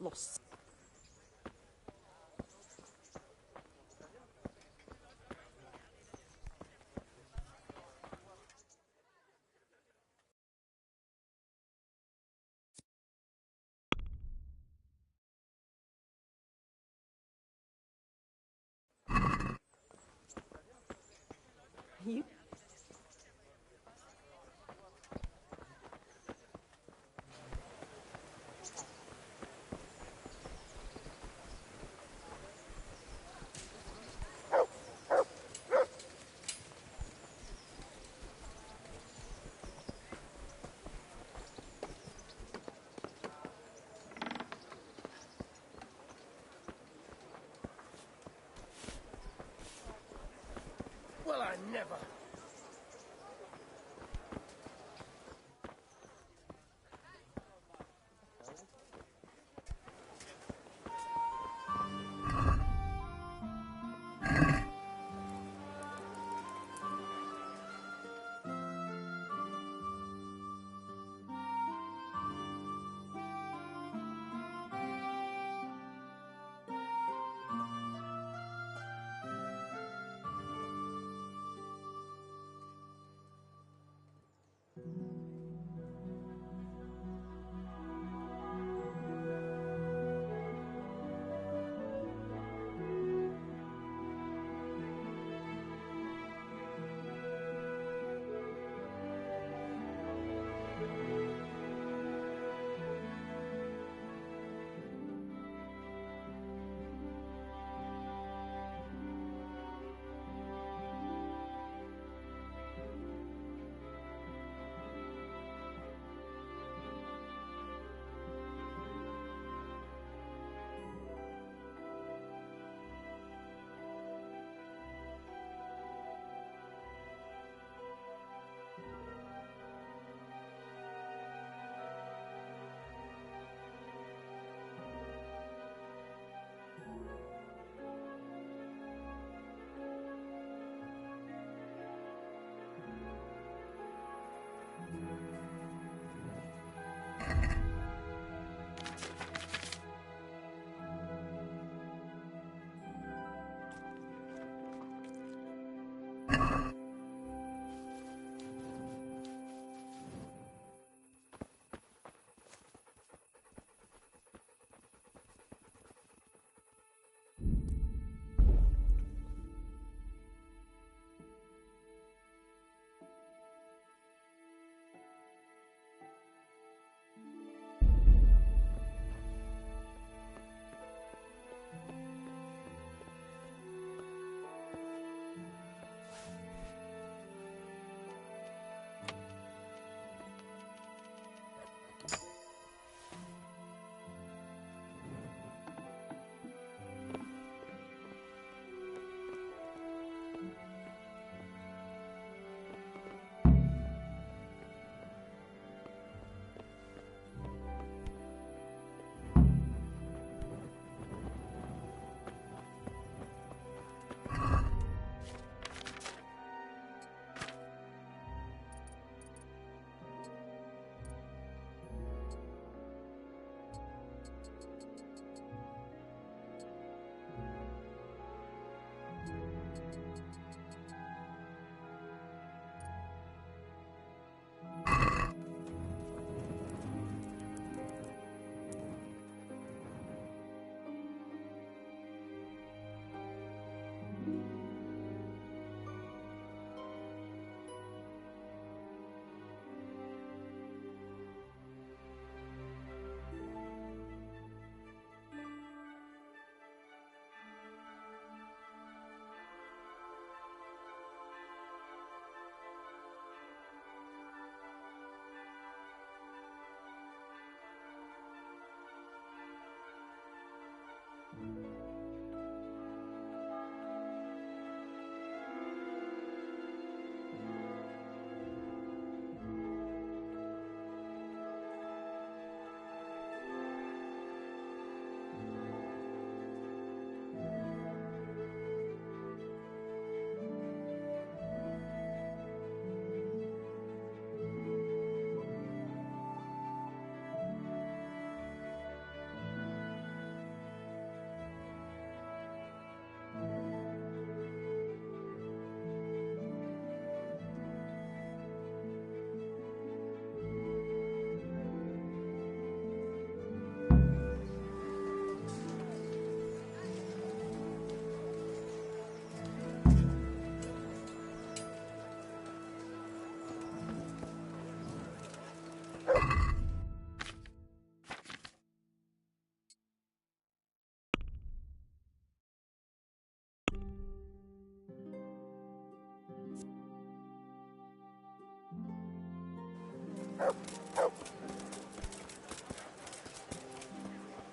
Speaker 3: Lost. You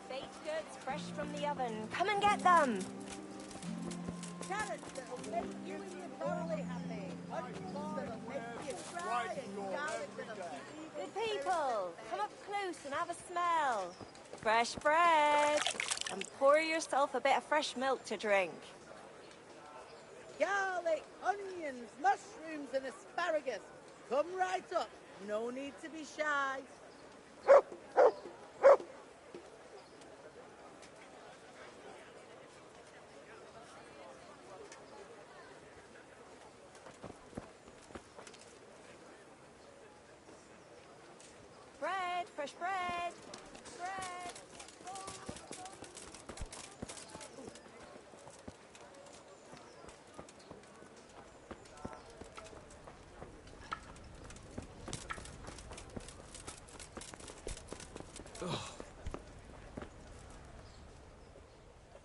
Speaker 17: Baked goods fresh from the oven. Come and get them.
Speaker 11: Carrots that'll make you thoroughly happy. Onions that'll make you cry, and garlic that'll keep
Speaker 17: Good people, come up close and have a smell. Fresh bread. And pour yourself a bit of fresh milk to drink.
Speaker 11: garlic, onions, mushrooms, and asparagus. Come right up. No need to be shy.
Speaker 17: Bread, fresh bread. Bread.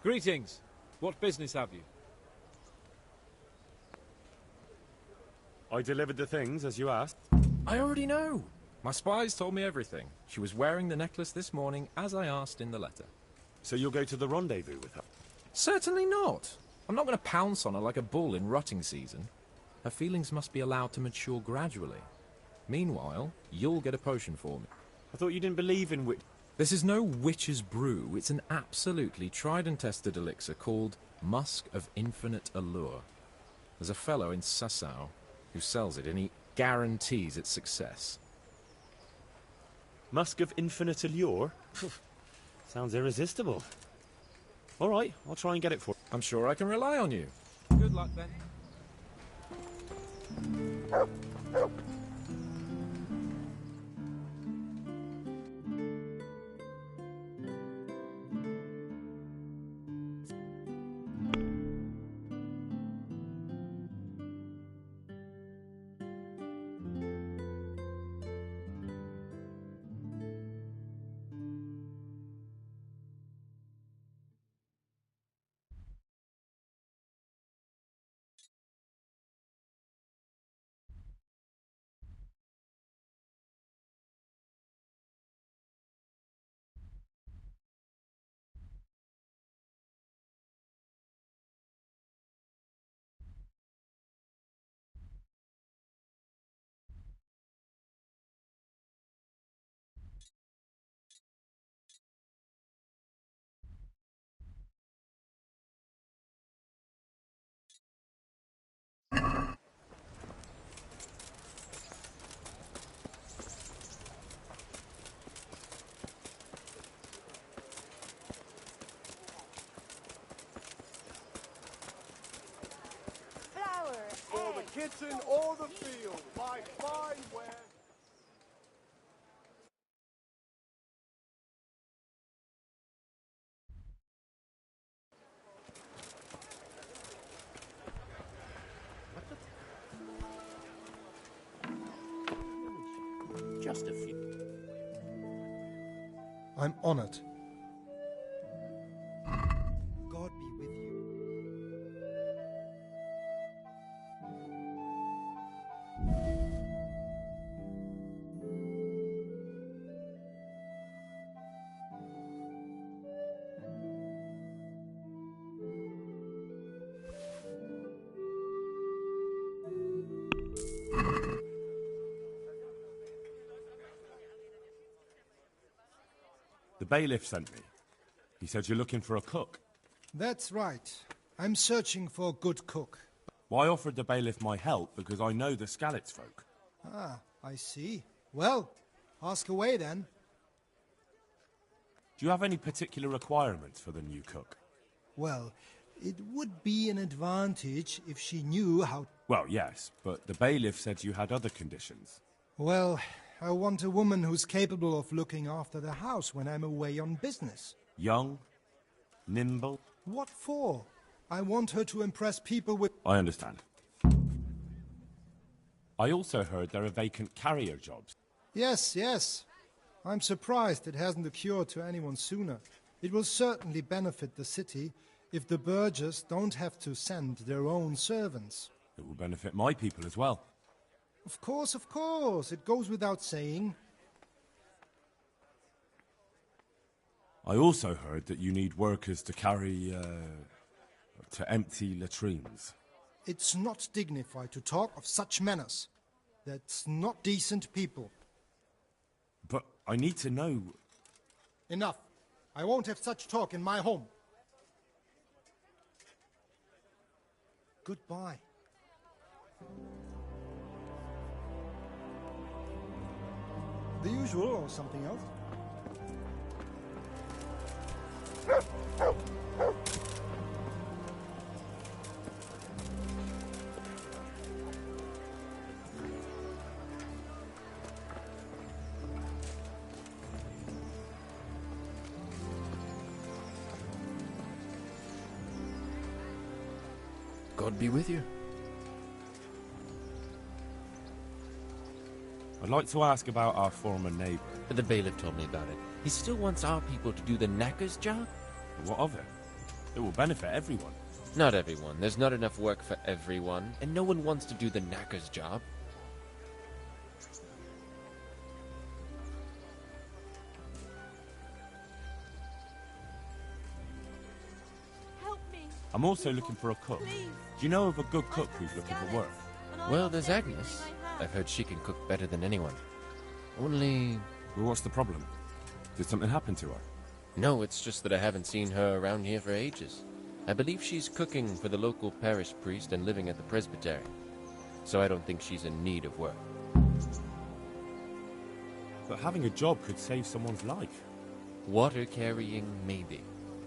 Speaker 4: Greetings. What business have you?
Speaker 2: I delivered the things as you asked.
Speaker 4: I already know. My spies told me everything. She was wearing the necklace this morning, as I asked in the letter.
Speaker 2: So you'll go to the rendezvous with her?
Speaker 4: Certainly not. I'm not going to pounce on her like a bull in rutting season. Her feelings must be allowed to mature gradually. Meanwhile, you'll get a potion for me.
Speaker 2: I thought you didn't believe in witch...
Speaker 4: This is no witch's brew. It's an absolutely tried and tested elixir called Musk of Infinite Allure. There's a fellow in Sasau who sells it, and he guarantees its success.
Speaker 2: Musk of Infinite Allure? Sounds irresistible. All right, I'll try and get it for you.
Speaker 4: I'm sure I can rely on you. Good luck, then.
Speaker 11: For the kitchen or the field, my fine ware.
Speaker 1: Just a few.
Speaker 18: I'm honored.
Speaker 7: God be with you.
Speaker 2: bailiff sent me. He said you're looking for a cook.
Speaker 18: That's right. I'm searching for a good cook.
Speaker 2: Well, I offered the bailiff my help because I know the Skalitz folk.
Speaker 18: Ah, I see. Well, ask away then.
Speaker 2: Do you have any particular requirements for the new cook?
Speaker 18: Well, it would be an advantage if she knew how...
Speaker 2: Well, yes, but the bailiff said you had other conditions.
Speaker 18: Well, I want a woman who's capable of looking after the house when I'm away on business.
Speaker 2: Young? Nimble?
Speaker 18: What for? I want her to impress people with...
Speaker 2: I understand. I also heard there are vacant carrier jobs.
Speaker 18: Yes, yes. I'm surprised it hasn't occurred to anyone sooner. It will certainly benefit the city if the burghers don't have to send their own servants.
Speaker 2: It will benefit my people as well.
Speaker 18: Of course, of course. It goes without saying.
Speaker 2: I also heard that you need workers to carry, to empty latrines.
Speaker 18: It's not dignified to talk of such manners. That's not decent people.
Speaker 2: But I need to know...
Speaker 18: Enough. I won't have such talk in my home. Goodbye. The usual or something else?
Speaker 4: God be with you.
Speaker 2: I'd like to ask about our former neighbour.
Speaker 19: The bailiff told me about it. He still wants our people to do the knacker's job?
Speaker 2: What of it? It will benefit everyone.
Speaker 19: Not everyone. There's not enough work for everyone, and no one wants to do the knacker's job.
Speaker 17: Help me.
Speaker 2: I'm also looking for a cook. Do you know of a good cook who's looking for work?
Speaker 19: Well, there's Agnes. I've heard she can cook better than anyone. Only...
Speaker 2: Well, what's the problem? Did something happen to her?
Speaker 19: No, it's just that I haven't seen her around here for ages. I believe she's cooking for the local parish priest and living at the presbytery. So I don't think she's in need of work.
Speaker 2: But having a job could save someone's life.
Speaker 19: Water carrying, maybe.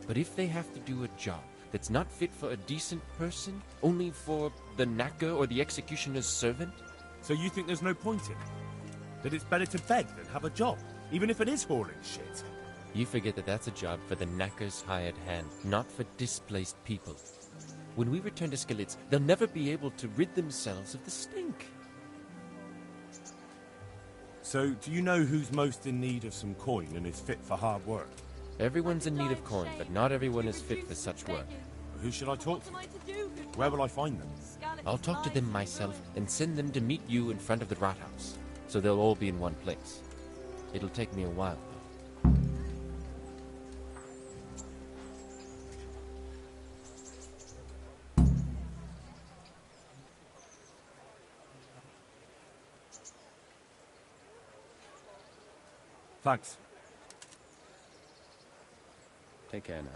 Speaker 19: But if they have to do a job that's not fit for a decent person, only for the knacker or the executioner's servant?
Speaker 2: So you think there's no point in it? That it's better to beg than have a job, even if it is hauling shit?
Speaker 19: You forget that that's a job for the knacker's hired hand, not for displaced people. When we return to Skalitz, they'll never be able to rid themselves of the stink.
Speaker 2: So, do you know who's most in need of some coin and is fit for hard work?
Speaker 19: Everyone's in need of coin, but not everyone is fit for such work.
Speaker 2: Who should I talk to? Where will I find them?
Speaker 19: I'll talk to them myself and send them to meet you in front of the Rathaus, so they'll all be in one place. It'll take me a while, though.
Speaker 2: Thanks.
Speaker 19: Take care now.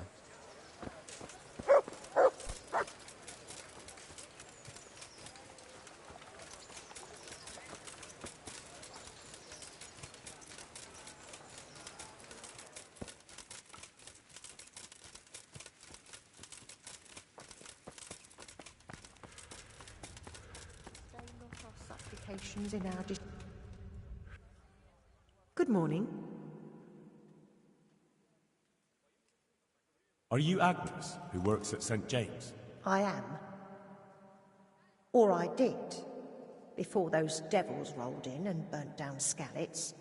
Speaker 3: Applications in our Good morning.
Speaker 2: Are you Agnes, who works at St. James?
Speaker 20: I am. Or I did, before those devils rolled in and burnt down Skalitz.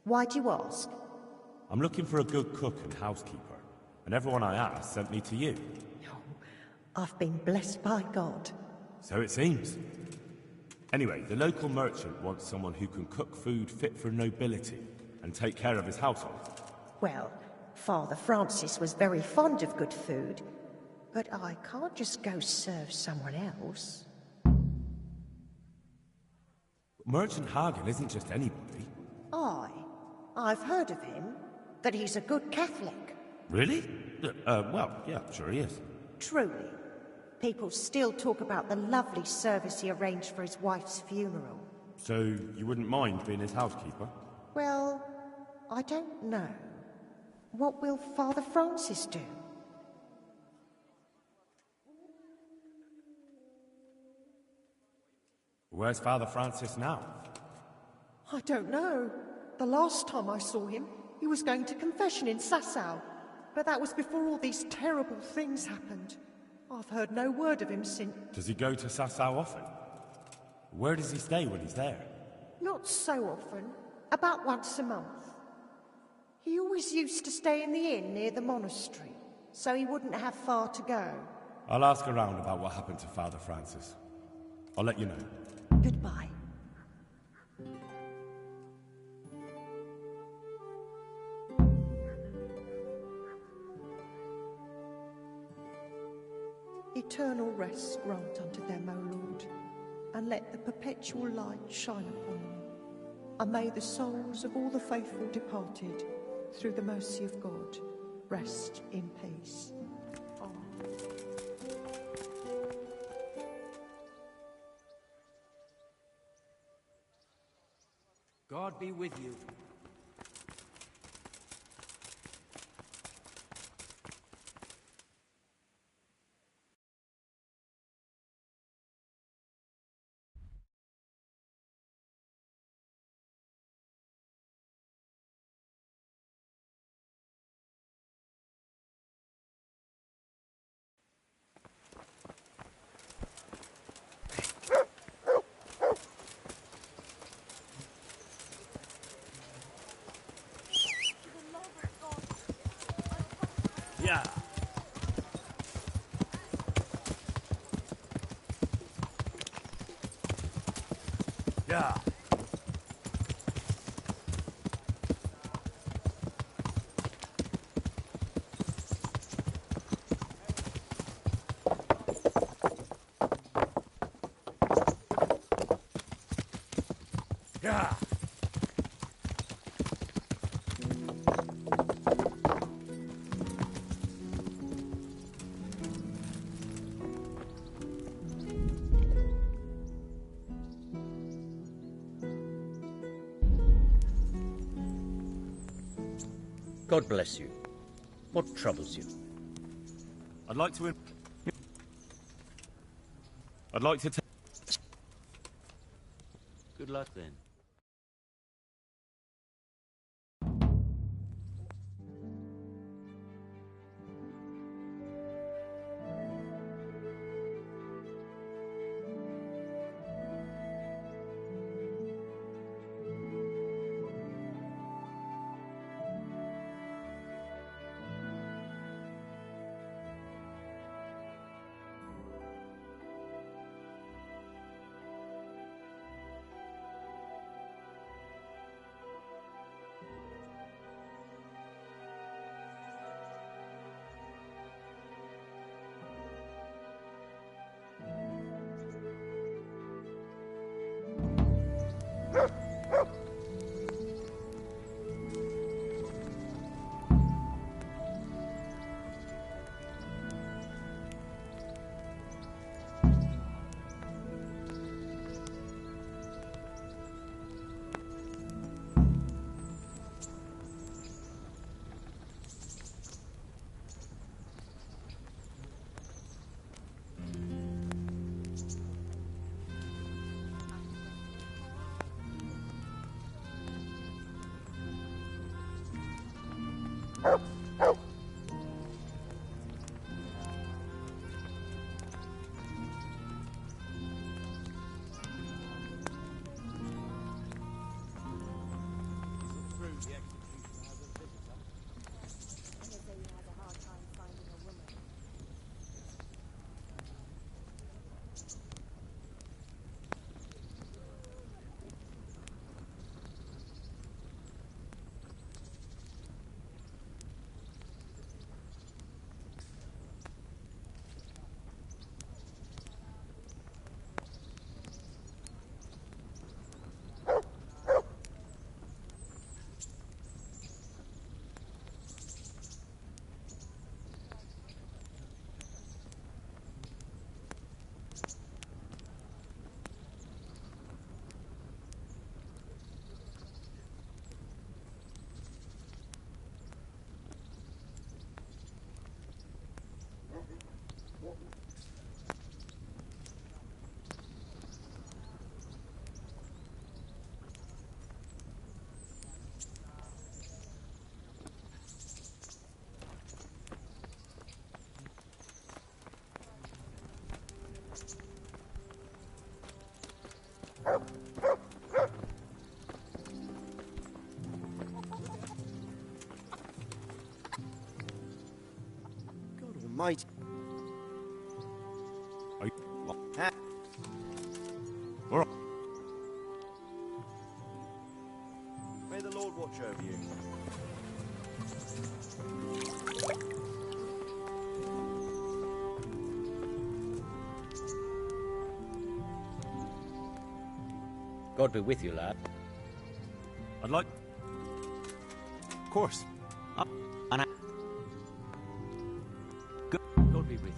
Speaker 20: Why do you ask?
Speaker 2: I'm looking for a good cook and housekeeper, and everyone I asked sent me to you.
Speaker 20: I've been blessed by God.
Speaker 2: So it seems. Anyway, the local merchant wants someone who can cook food fit for nobility and take care of his household.
Speaker 20: Well, Father Francis was very fond of good food, but I can't just go serve someone else.
Speaker 2: Merchant Hagen isn't just anybody.
Speaker 20: I've heard of him. that he's a good Catholic.
Speaker 21: Really? Well, yeah, sure he is.
Speaker 20: Truly. People still talk about the lovely service he arranged for his wife's funeral.
Speaker 21: So you wouldn't mind being his housekeeper?
Speaker 20: Well, I don't know. What will Father Francis do?
Speaker 21: Where's Father Francis now?
Speaker 20: I don't know. The last time I saw him, he was going to confession in Sasau. But that was before all these terrible things happened. I've heard no word of him since.
Speaker 21: Does he go to Sasau often? Where does he stay when he's there?
Speaker 20: Not so often. About once a month. He always used to stay in the inn near the monastery, so he wouldn't have far to go.
Speaker 21: I'll ask around about what happened to Father Francis. I'll let you know.
Speaker 20: Goodbye. Eternal rest grant unto them, O Lord, and let the perpetual light shine upon them. And may the souls of all the faithful departed, through the mercy of God, rest in peace. Amen.
Speaker 15: God be with you.
Speaker 21: Yeah. Yeah. Yeah.
Speaker 1: God bless you. What troubles you?
Speaker 21: I'd like to... I'd like to...
Speaker 1: Good luck then.
Speaker 6: mighty. May the Lord watch over you.
Speaker 5: God be with you, lad.
Speaker 13: I'd like... Of course.
Speaker 5: And I... God be with you.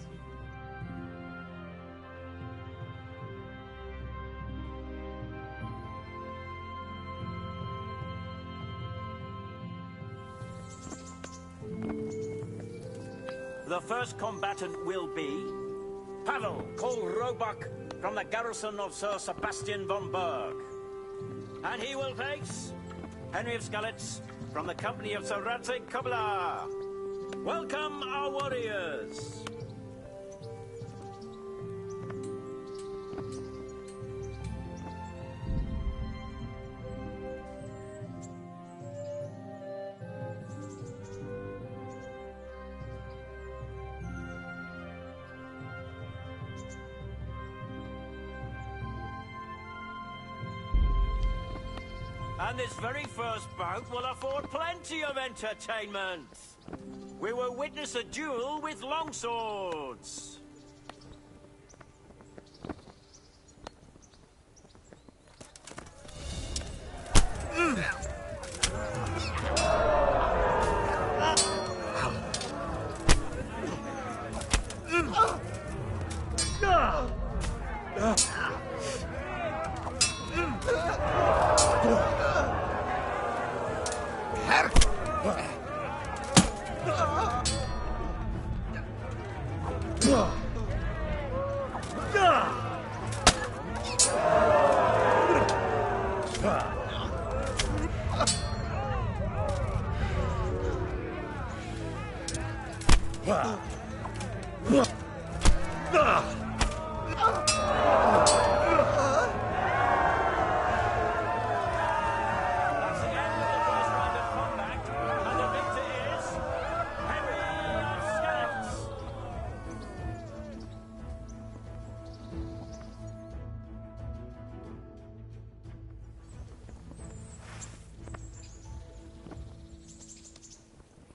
Speaker 12: The first combatant will be Pavel, called Roebuck, from the garrison of Sir Sebastian von Berg. And he will face Henry of Skalitz from the company of Sir Radzig Kobyla. Welcome, our warriors. And this very first bout will afford plenty of entertainment. We will witness a duel with longswords.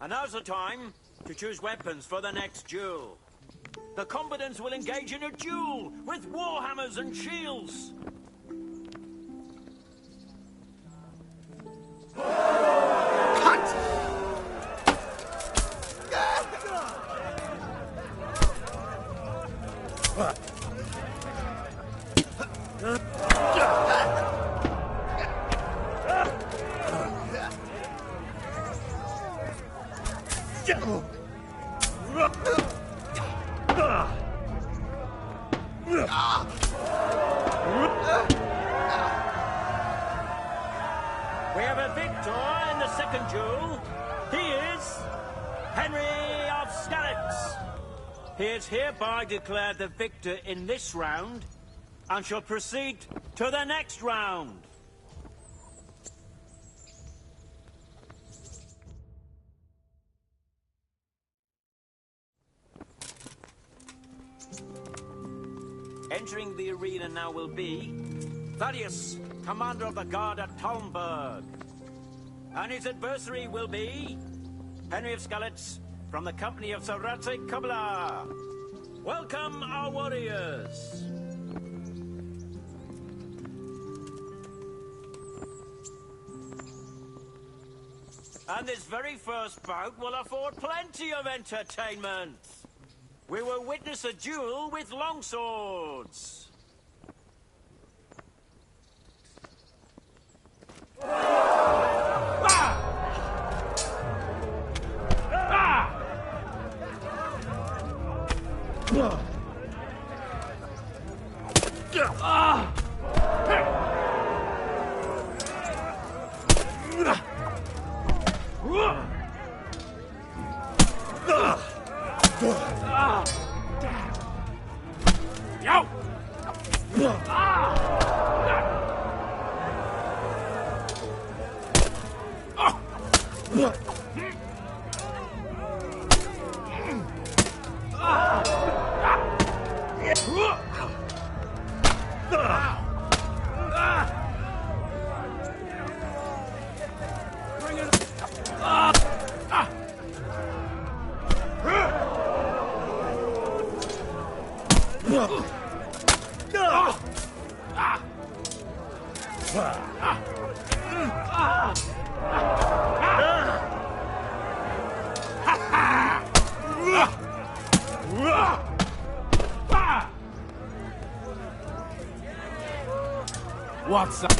Speaker 12: And now's the time to choose weapons for the next duel. The combatants will engage in a duel with warhammers and shields. We have a victor in the second duel. He is Henry of Skalitz. He is hereby declared the victor in this round and shall proceed to the next round. Entering the arena now will be Thaddeus, commander of the guard at Talmberg. And his adversary will be Henry of Skalitz from the company of Sir Radzig Kobyla. Welcome, our warriors. And this very first bout will afford plenty of entertainment. We will witness a duel with longswords.
Speaker 11: Bring it.
Speaker 4: What's up?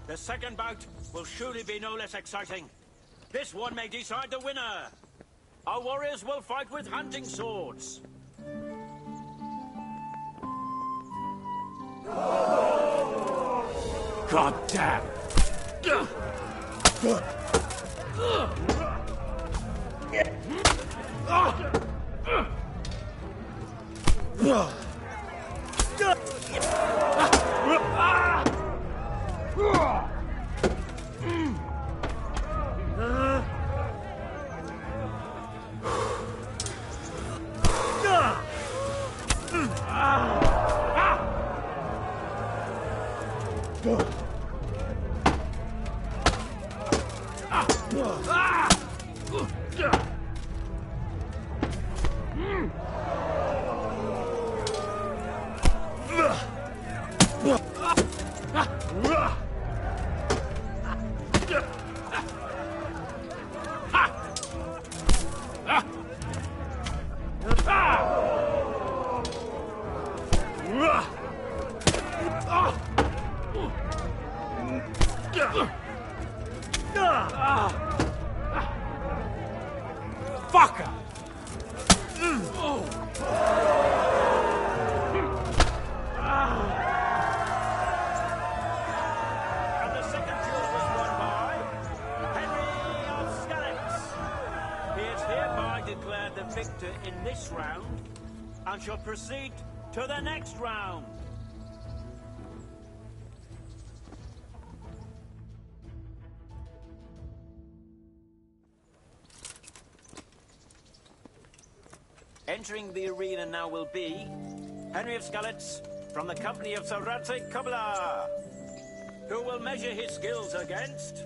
Speaker 12: The second bout will surely be no less exciting. This one may decide the winner. Our warriors will fight with hunting swords.
Speaker 11: God damn!
Speaker 4: Fucker!
Speaker 12: And the second duel was won by Henry of Skalitz. He is hereby declared the victor in this round and shall proceed to the next round. Entering the arena now will be Henry of Skalitz from the company of Sir Radzig Kobyla, who will measure his skills against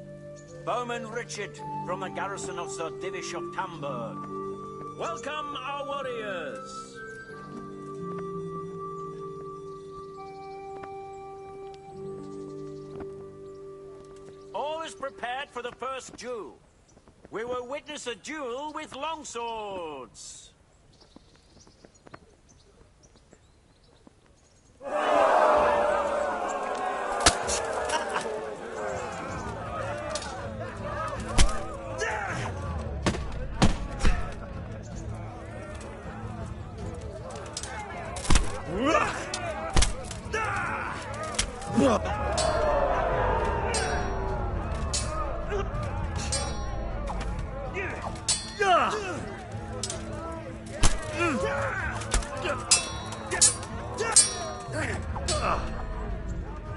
Speaker 12: Bowman Richard from the garrison of Sir Divish of Tamburg. Welcome, our warriors! All is prepared for the first duel. We will witness a duel with longswords.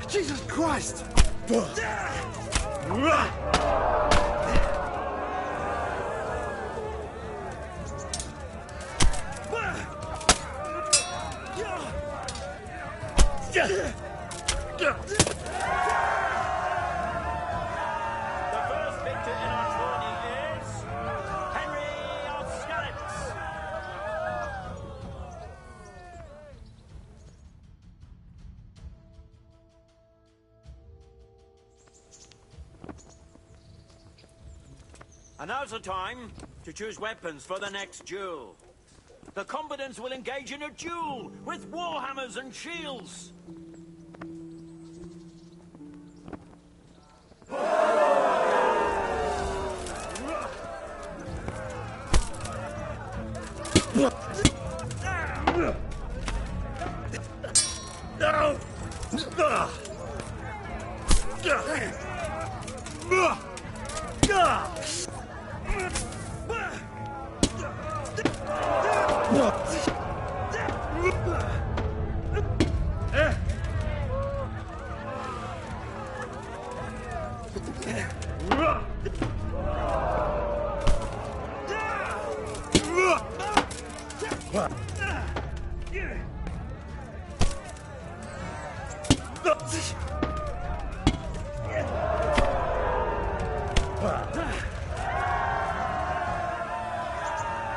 Speaker 11: Jesus Christ!
Speaker 12: The first victor in our tourney is Henry of Skalitz. And now's the time to choose weapons for the next duel. The combatants will engage in a duel with warhammers and shields.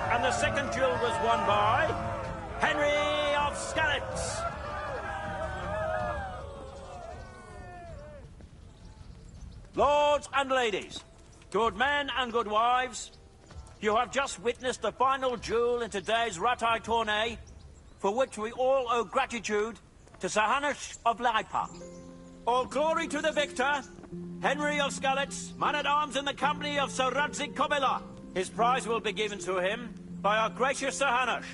Speaker 12: And the second duel was won by Henry of Skalitz. Lords and ladies, good men and good wives, you have just witnessed the final duel in today's Ratai tourney, for which we all owe gratitude to Sir Hanush of Laipa. All glory to the victor, Henry of Skalitz, man-at-arms in the company of Sir Radzig Kobyla. His prize will be given to him by our gracious Sir Hanush.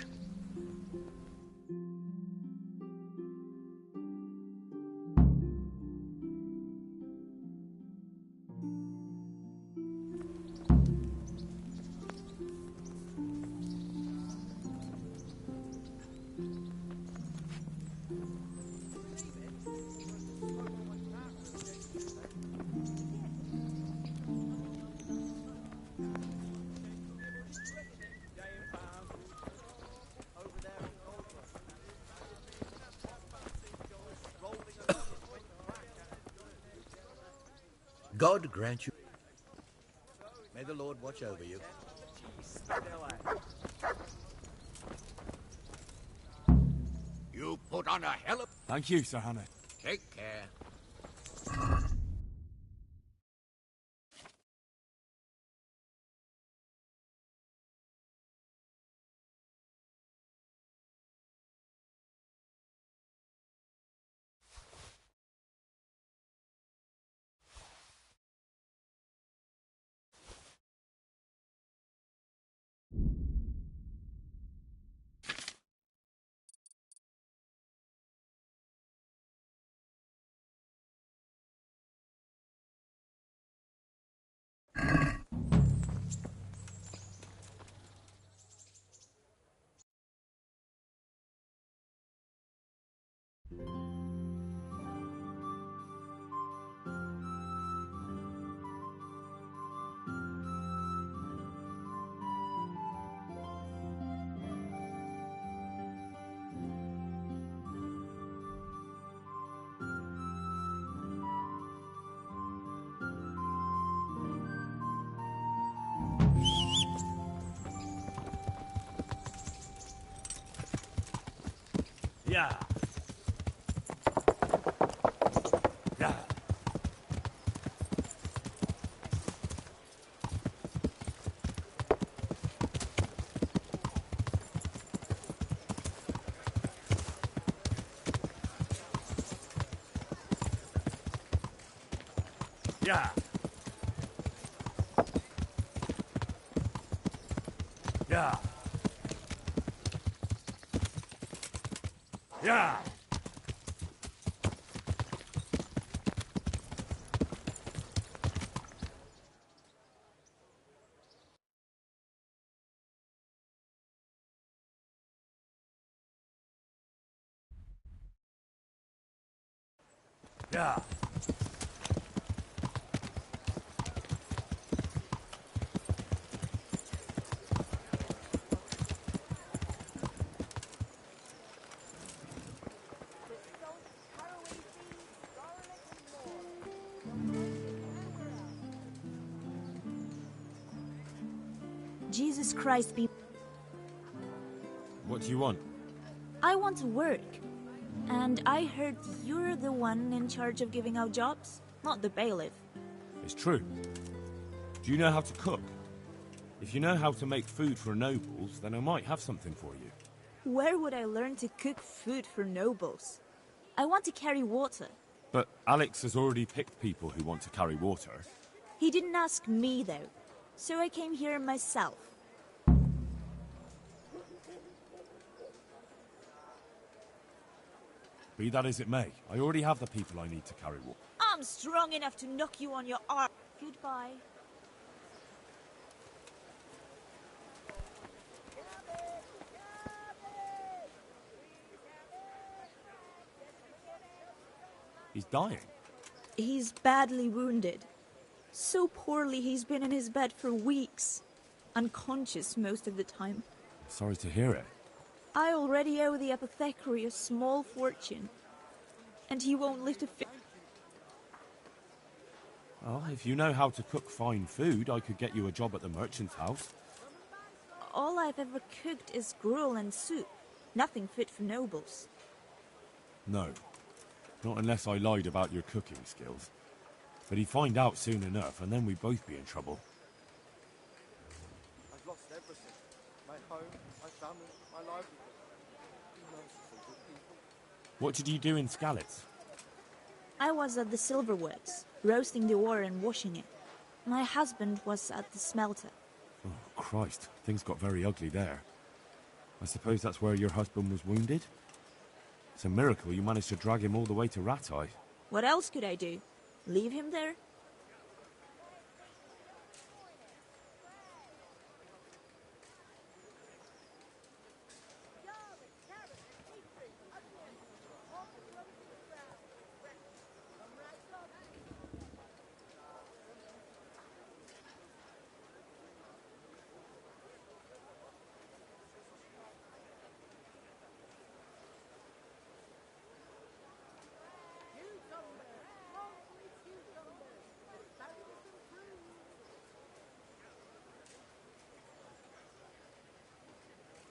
Speaker 1: God grant you. May the Lord watch over you. You put on a hell of...
Speaker 21: Thank you, Sir Hannah.
Speaker 1: Take care.
Speaker 11: Yeah. Yeah. Yeah. Yeah. Yeah. Yeah.
Speaker 8: Jesus Christ be...
Speaker 21: What do you want?
Speaker 8: I want to work. And I heard you're the one in charge of giving out jobs, not the bailiff.
Speaker 21: It's true. Do you know how to cook? If you know how to make food for nobles, then I might have something for you.
Speaker 8: Where would I learn to cook food for nobles? I want to carry water.
Speaker 21: But Alex has already picked people who want to carry water.
Speaker 8: He didn't ask me, though, so I came here myself.
Speaker 21: Be that as it may, I already have the people I need to carry water.
Speaker 8: I'm strong enough to knock you on your arm. Goodbye.
Speaker 21: He's dying.
Speaker 8: He's badly wounded. So poorly he's been in his bed for weeks. Unconscious most of the time.
Speaker 21: Sorry to hear it.
Speaker 8: I already owe the apothecary a small fortune. And he won't lift a finger.
Speaker 21: Well, if you know how to cook fine food, I could get you a job at the merchant's house.
Speaker 8: All I've ever cooked is gruel and soup. Nothing fit for nobles.
Speaker 21: No. Not unless I lied about your cooking skills. But he'd find out soon enough, and then we'd both be in trouble.
Speaker 6: I've lost everything. My home, my family, my livelihood. Be merciful, good people.
Speaker 21: What did you do in Skalitz?
Speaker 8: I was at the silverworks, roasting the ore and washing it. My husband was at the smelter.
Speaker 21: Oh, Christ. Things got very ugly there. I suppose that's where your husband was wounded? It's a miracle you managed to drag him all the way to Rattay.
Speaker 8: What else could I do? Leave him there?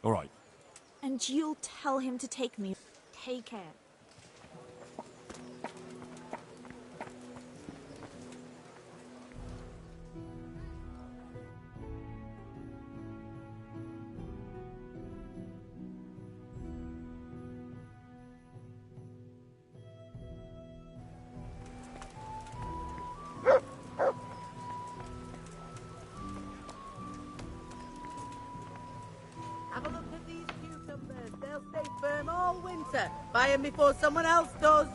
Speaker 21: All right.
Speaker 8: And you'll tell him to take me. Take care.
Speaker 9: Have a look at these cucumbers. They'll stay firm all winter. Buy them before someone else does.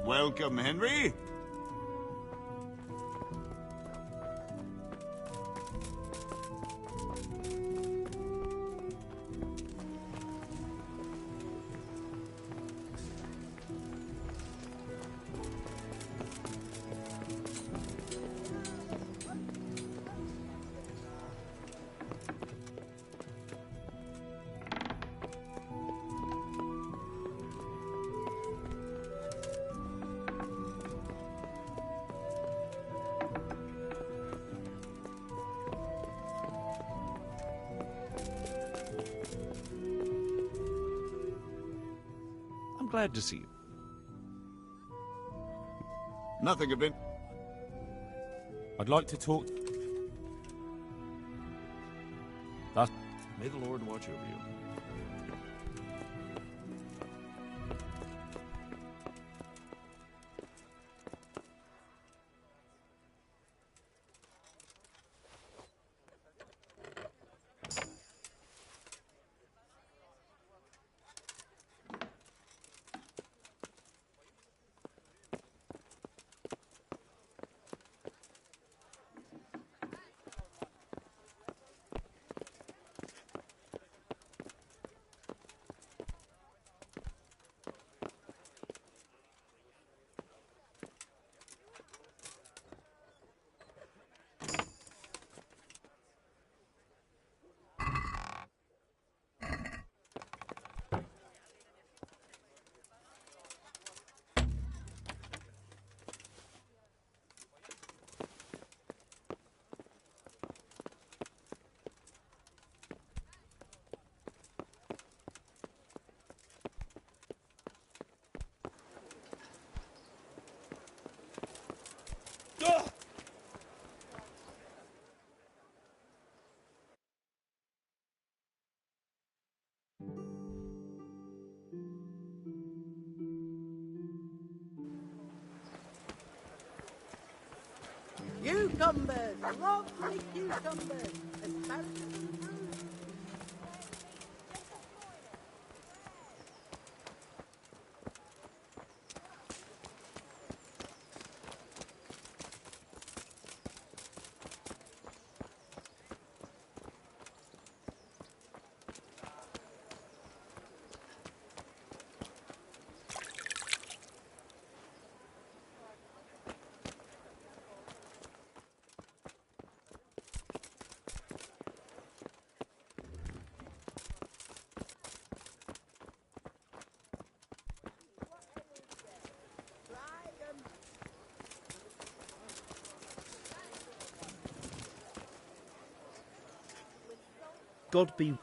Speaker 22: Welcome, Henry.
Speaker 23: I'm glad to see you.
Speaker 22: Nothing of it.
Speaker 21: I'd like to talk... That's...
Speaker 23: May the Lord watch over you.
Speaker 9: Cucumbers! Lovely cucumbers! Asparagus and fruit!
Speaker 6: God be...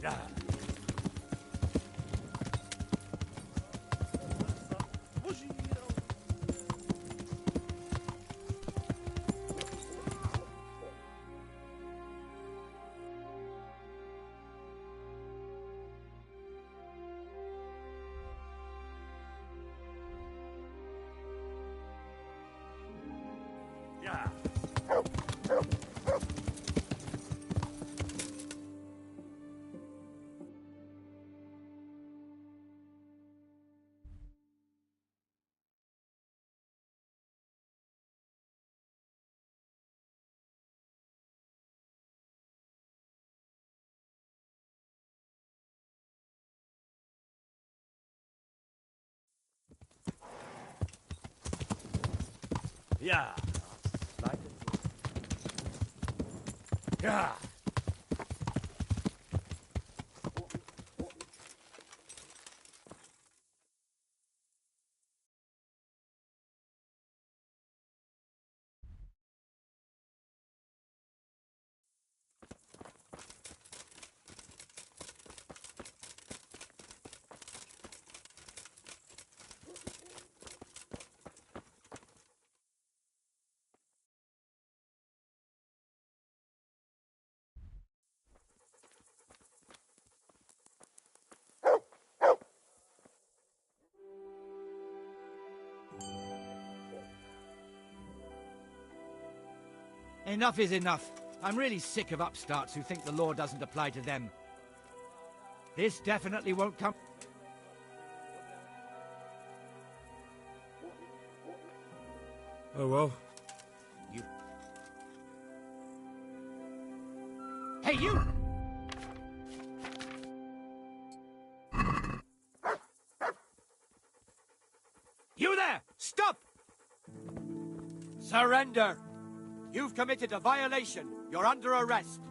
Speaker 11: Yeah. Yeah. Yeah. Yeah.
Speaker 10: Enough is enough. I'm really sick of upstarts who think the law doesn't apply to them. This definitely won't come...
Speaker 21: Oh well.
Speaker 10: You... Hey, you! You there! Stop! Surrender! You've committed a violation. You're under arrest.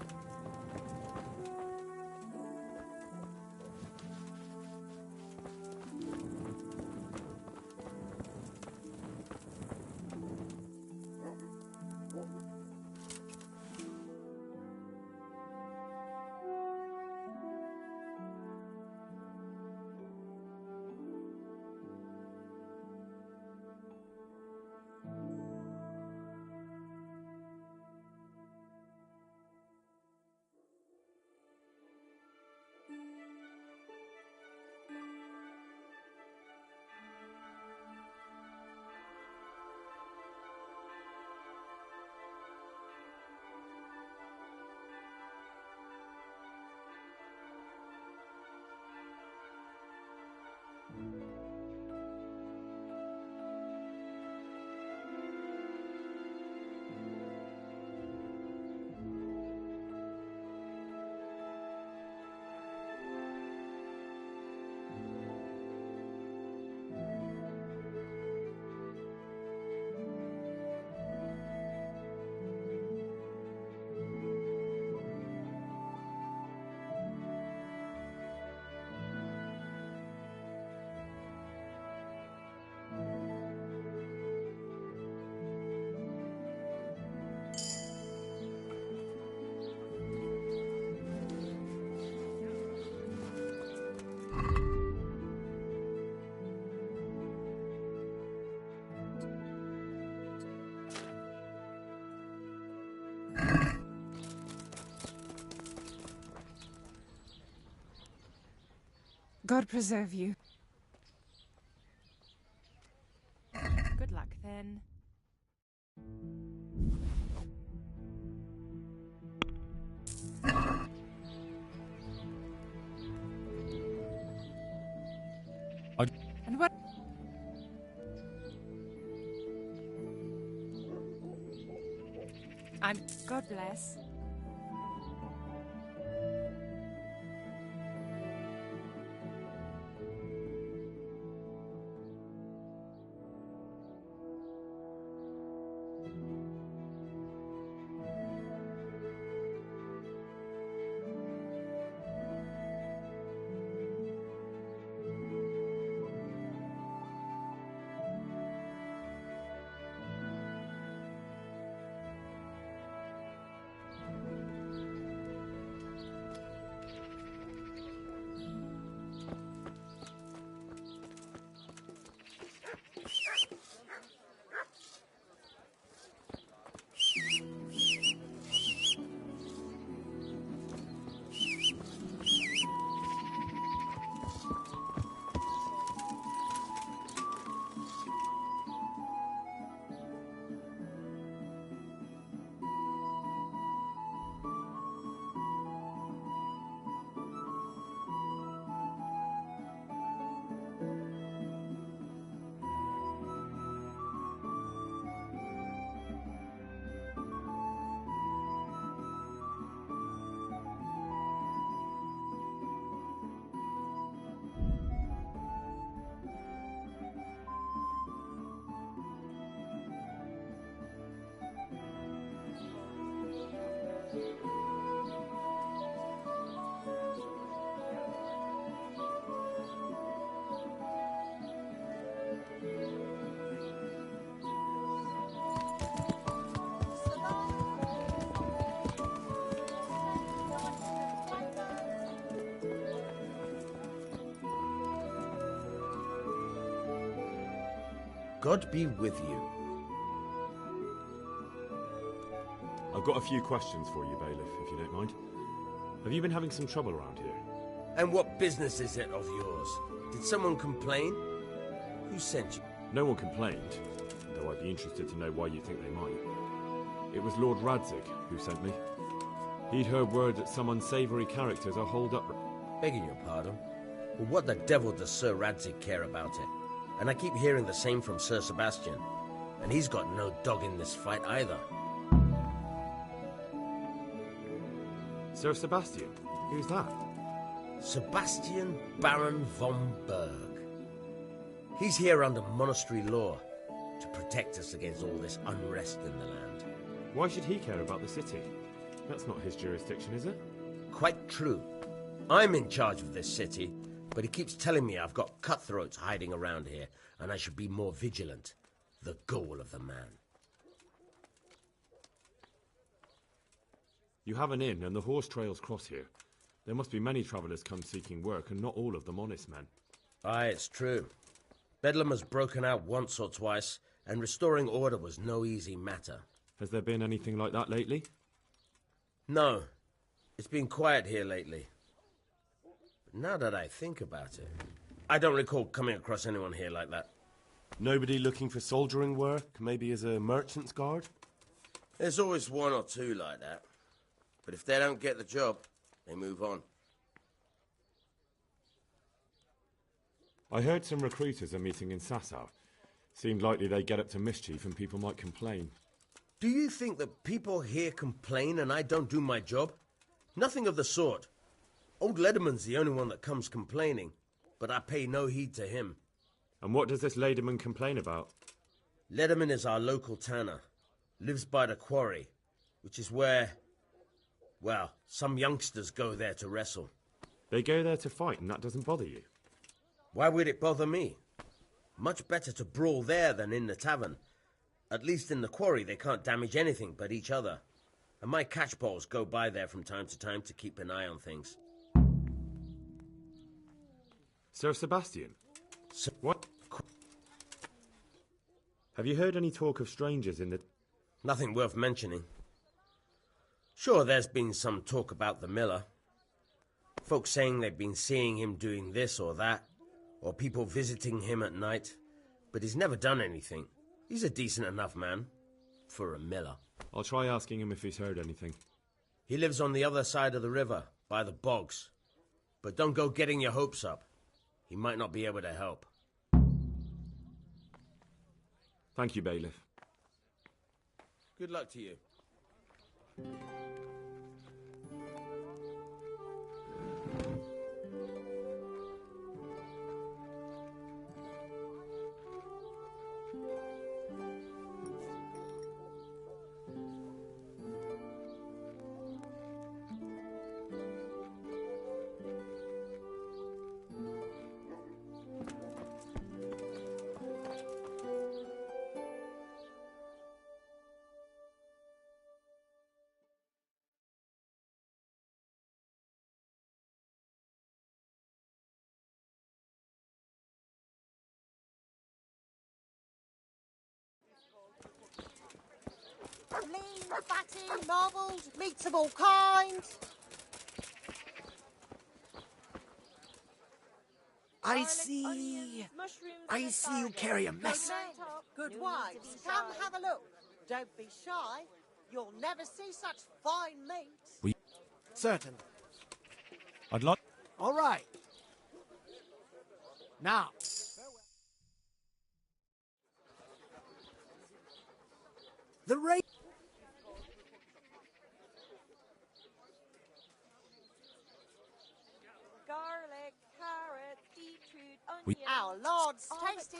Speaker 14: God preserve you.
Speaker 17: Good luck, then.
Speaker 14: And what?
Speaker 17: God bless.
Speaker 6: God be with you.
Speaker 21: I've got a few questions for you, Bailiff, if you don't mind. Have you been having some trouble around here?
Speaker 6: And what business is it of yours? Did someone complain? Who sent you?
Speaker 21: No one complained, though I'd be interested to know why you think they might. It was Lord Radzig who sent me. He'd heard word that some unsavoury characters are holed up.
Speaker 6: Begging your pardon? Well, what the devil does Sir Radzig care about it? And I keep hearing the same from Sir Sebastian. And he's got no dog in this fight either.
Speaker 21: Sir Sebastian? Who's that?
Speaker 6: Sebastian Baron von Berg. He's here under monastery law to protect us against all this unrest in the land.
Speaker 21: Why should he care about the city? That's not his jurisdiction, is it?
Speaker 6: Quite true. I'm in charge of this city, but he keeps telling me I've got cutthroats hiding around here, and I should be more vigilant. The goal of the man.
Speaker 21: You have an inn, and the horse trails cross here. There must be many travellers come seeking work, and not all of them honest men.
Speaker 6: Aye, it's true. Bedlam has broken out once or twice, and restoring order was no easy matter.
Speaker 21: Has there been anything like that lately?
Speaker 6: No. It's been quiet here lately. But now that I think about it, I don't recall coming across anyone here like that.
Speaker 21: Nobody looking for soldiering work, maybe as a merchant's guard?
Speaker 6: There's always one or two like that. But if they don't get the job, they move on.
Speaker 21: I heard some recruiters are meeting in Sasau. Seemed likely they get up to mischief and people might complain.
Speaker 6: Do you think that people here complain and I don't do my job? Nothing of the sort. Old Lederman's the only one that comes complaining, but I pay no heed to him.
Speaker 21: And what does this Lederman complain about?
Speaker 6: Lederman is our local tanner. Lives by the quarry, which is where, well, some youngsters go there to wrestle.
Speaker 21: They go there to fight and that doesn't bother you?
Speaker 6: Why would it bother me? Much better to brawl there than in the tavern. At least in the quarry they can't damage anything but each other. And my catchpoles go by there from time to keep an eye on things.
Speaker 21: Sir Sebastian? What? Have you heard any talk of strangers in the...
Speaker 6: Nothing worth mentioning. Sure, there's been some talk about the miller. Folks saying they've been seeing him doing this or that, or people visiting him at night, but he's never done anything. He's a decent enough man, for a miller.
Speaker 21: I'll try asking him if he's heard anything.
Speaker 6: He lives on the other side of the river, by the bogs. But don't go getting your hopes up. He might not be able to help.
Speaker 21: Thank you, Bailiff.
Speaker 6: Good luck to you.
Speaker 20: Lean, fatty, marbled, meats of all kinds.
Speaker 7: I see you carry a mess.
Speaker 20: Good wives, come have a look. Don't be shy. You'll never see such fine meat.
Speaker 7: Certain.
Speaker 21: I'd like...
Speaker 7: All right. Now. The race.
Speaker 17: Garlic, carrot, beetroot, onion.
Speaker 20: Our Lord's tasty.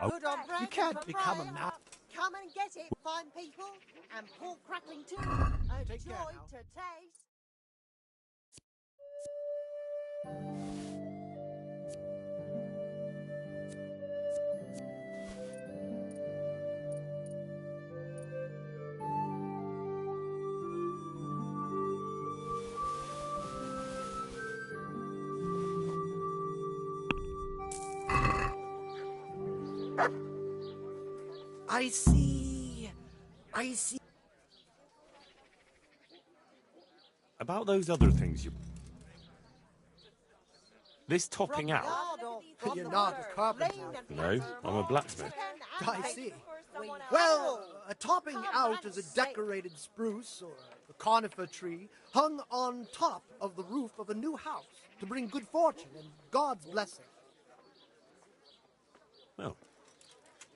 Speaker 21: Oh.
Speaker 20: Good on bread.
Speaker 7: You can't
Speaker 20: for
Speaker 7: become
Speaker 20: frying.
Speaker 7: a man.
Speaker 20: Come and get it, fine people. And pork crackling too. A
Speaker 7: Take
Speaker 20: joy
Speaker 7: care now.
Speaker 20: to taste.
Speaker 7: I see. I see.
Speaker 21: About those other things you... This topping out?
Speaker 7: You're not a carpenter.
Speaker 21: No, I'm a blacksmith.
Speaker 7: I see. Well, a topping out is a decorated spruce or a conifer tree hung on top of the roof of a new house to bring good fortune and God's blessing.
Speaker 21: Well,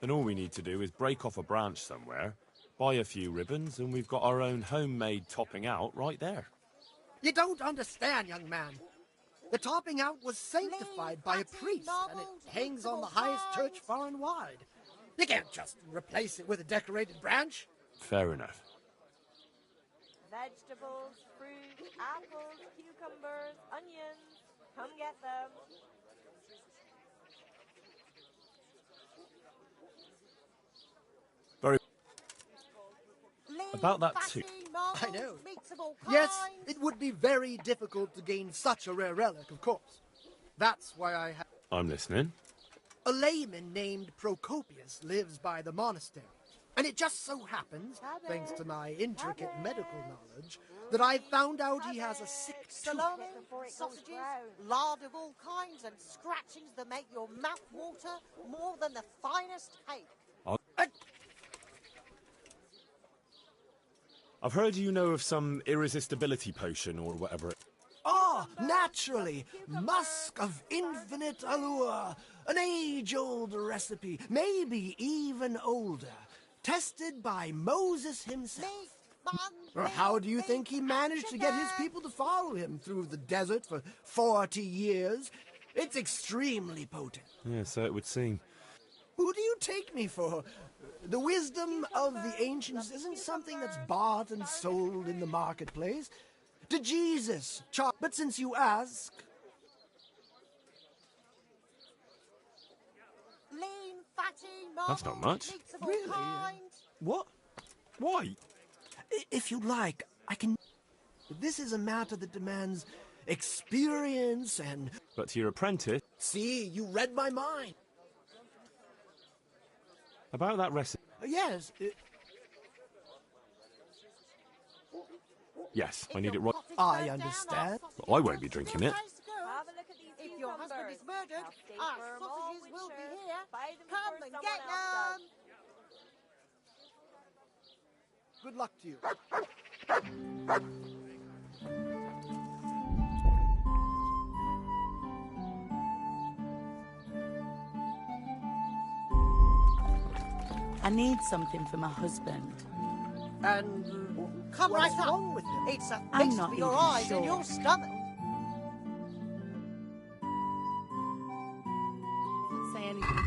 Speaker 21: then all we need to do is break off a branch somewhere, buy a few ribbons, and we've got our own homemade topping out right there.
Speaker 7: You don't understand, young man. The topping out was sanctified by a priest, and it hangs on the highest church far and wide. You can't just replace it with a decorated branch.
Speaker 21: Fair enough.
Speaker 17: Vegetables, fruit, apples, cucumbers, onions. Come get them.
Speaker 21: Very... About that too.
Speaker 7: I know. Yes, it would be very difficult to gain such a rare relic, of course. That's why I have...
Speaker 21: I'm listening.
Speaker 7: A layman named Procopius lives by the monastery. And it just so happens, thanks to my intricate medical knowledge, that I found out he has a sick tooth.
Speaker 16: Salami, sausages, lard of all kinds, and scratchings that make your mouth water more than the finest cake.
Speaker 21: I've heard you know of some irresistibility potion or whatever.
Speaker 7: Ah, naturally. Musk of infinite allure. An age-old recipe, maybe even older. Tested by Moses himself. How do you think he managed to get his people to follow him through the desert for 40 years? It's extremely potent.
Speaker 21: Yeah, so it would seem.
Speaker 7: Who do you take me for? The wisdom of the ancients isn't something that's bought and sold in the marketplace. To Jesus, but since you ask...
Speaker 16: Lean, fatty,
Speaker 21: That's not much.
Speaker 7: Really?
Speaker 21: What? Why?
Speaker 7: If you'd like, I can... This is a matter that demands experience and...
Speaker 21: But to your apprentice...
Speaker 7: See, you read my mind.
Speaker 21: About that recipe...
Speaker 7: Yes.
Speaker 21: Yes, I need it right...
Speaker 7: I understand.
Speaker 21: But I won't be drinking it.
Speaker 16: If your husband is murdered, our sausages will be here. Come and get them.
Speaker 7: Good luck to you.
Speaker 9: I need something for my husband.
Speaker 7: And
Speaker 16: Come
Speaker 7: what's
Speaker 16: right up.
Speaker 7: wrong with him?
Speaker 16: It's a
Speaker 9: I'm
Speaker 16: fix
Speaker 9: not
Speaker 16: for your
Speaker 9: even
Speaker 16: eyes
Speaker 9: sure.
Speaker 16: and your stomach.
Speaker 9: Say anything.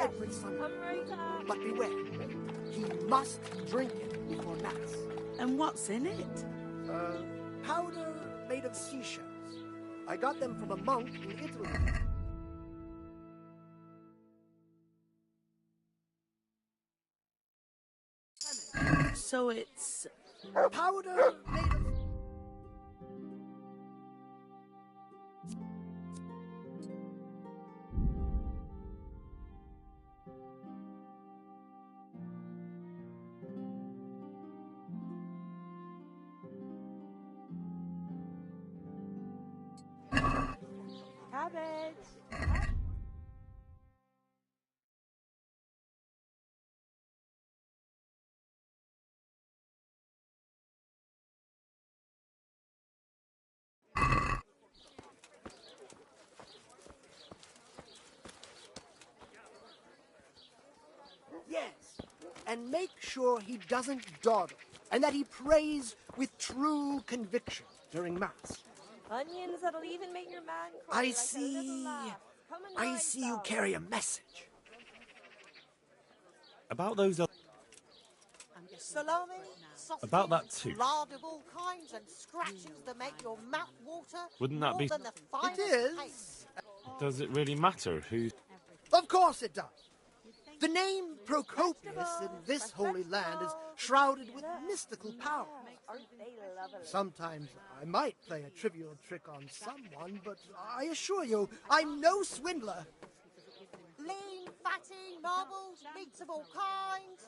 Speaker 7: Every Sunday. But beware, he must drink it before Mass.
Speaker 9: And what's in it?
Speaker 7: Powder made of seashells. I got them from a monk in Italy.
Speaker 9: So it's...
Speaker 7: Powder made of...
Speaker 17: Cabbage.
Speaker 7: Yes, and make sure he doesn't dawdle, and that he prays with true conviction during Mass.
Speaker 17: Onions that'll even make your man cry
Speaker 7: I
Speaker 17: like
Speaker 7: see.
Speaker 17: a little laugh. Come and
Speaker 7: I
Speaker 17: rise
Speaker 7: see you
Speaker 17: up.
Speaker 7: carry a message.
Speaker 13: About those other...
Speaker 16: Salami, sausages,
Speaker 13: About that too.
Speaker 16: lard of all kinds, and scratchings that make your mouth water.
Speaker 13: Wouldn't that
Speaker 16: more
Speaker 13: be-
Speaker 16: than the finest
Speaker 7: is.
Speaker 16: cake.
Speaker 13: Does it really matter who...
Speaker 7: Of course it does. The name Procopius in this holy land is shrouded with mystical power.
Speaker 17: Aren't they lovely?
Speaker 7: Sometimes I might play a trivial trick on someone, but I assure you, I'm no swindler.
Speaker 16: Lean, fatty, marbled, meats of all kinds.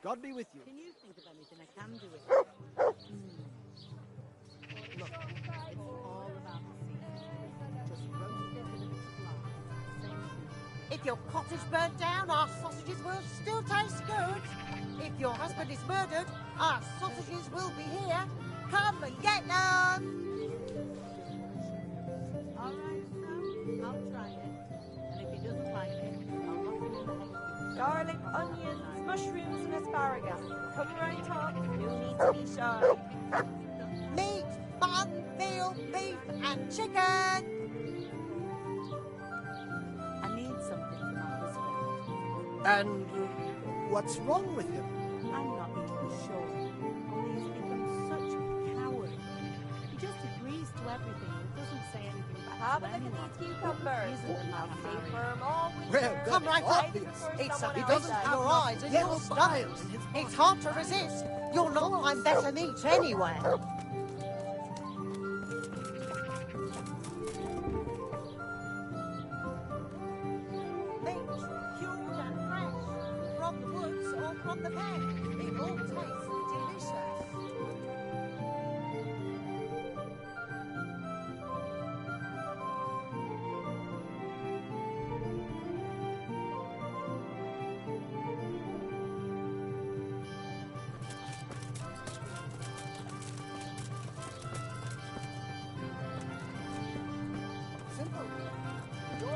Speaker 7: God be with you.
Speaker 9: Can you think of anything I can do with it? Look, it's all about the season. Just roast it with a bit of lard. Same as
Speaker 16: If your cottage burnt down, our sausages will still taste good. If your husband is murdered, our sausages will be here. Come and get them.
Speaker 9: all right, so I'll try it. And if he doesn't like it, I'll lock him in the hay.
Speaker 17: Garlic, onions, mushrooms, and asparagus. Come right up. No need to be shy.
Speaker 16: Meat, mutton, veal, beef, and chicken.
Speaker 9: I need something for my husband.
Speaker 7: And what's wrong with him?
Speaker 9: I'm not even sure. Only he's become such a coward. He just agrees to everything and doesn't say anything back
Speaker 17: Have a
Speaker 9: to
Speaker 17: look
Speaker 9: anyone.
Speaker 17: at these cucumbers.
Speaker 9: He isn't a man
Speaker 17: I'll
Speaker 9: of
Speaker 17: stay
Speaker 9: mine.
Speaker 17: firm all winter.
Speaker 7: Well,
Speaker 16: Come right up.
Speaker 7: obvious.
Speaker 16: It's a
Speaker 7: He
Speaker 16: bit
Speaker 7: doesn't
Speaker 16: of
Speaker 7: have
Speaker 16: your
Speaker 7: enough
Speaker 16: eyes and
Speaker 7: yellow
Speaker 16: your
Speaker 7: bile
Speaker 16: stomach.
Speaker 7: in his
Speaker 16: It's hard to resist. You'll not find better meat anywhere. Meat, cured and fresh, from the woods or from the pen. It all tastes delicious.
Speaker 7: Simple.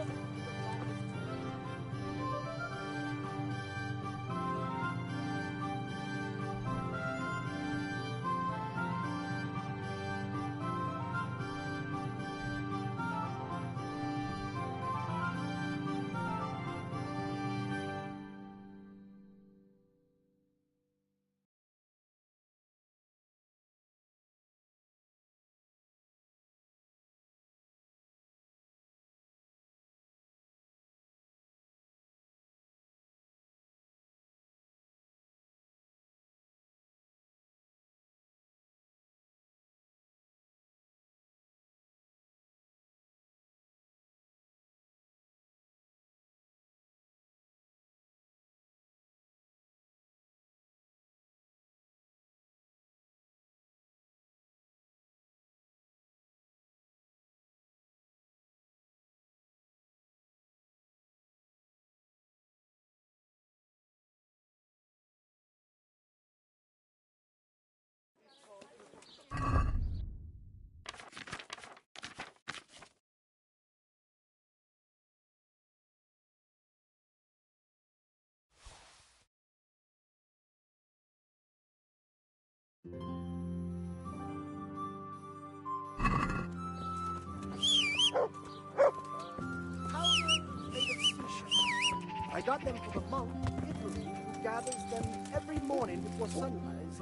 Speaker 7: Powder made of seashell. I got them from a monk in Italy who gathers them every morning before sunrise.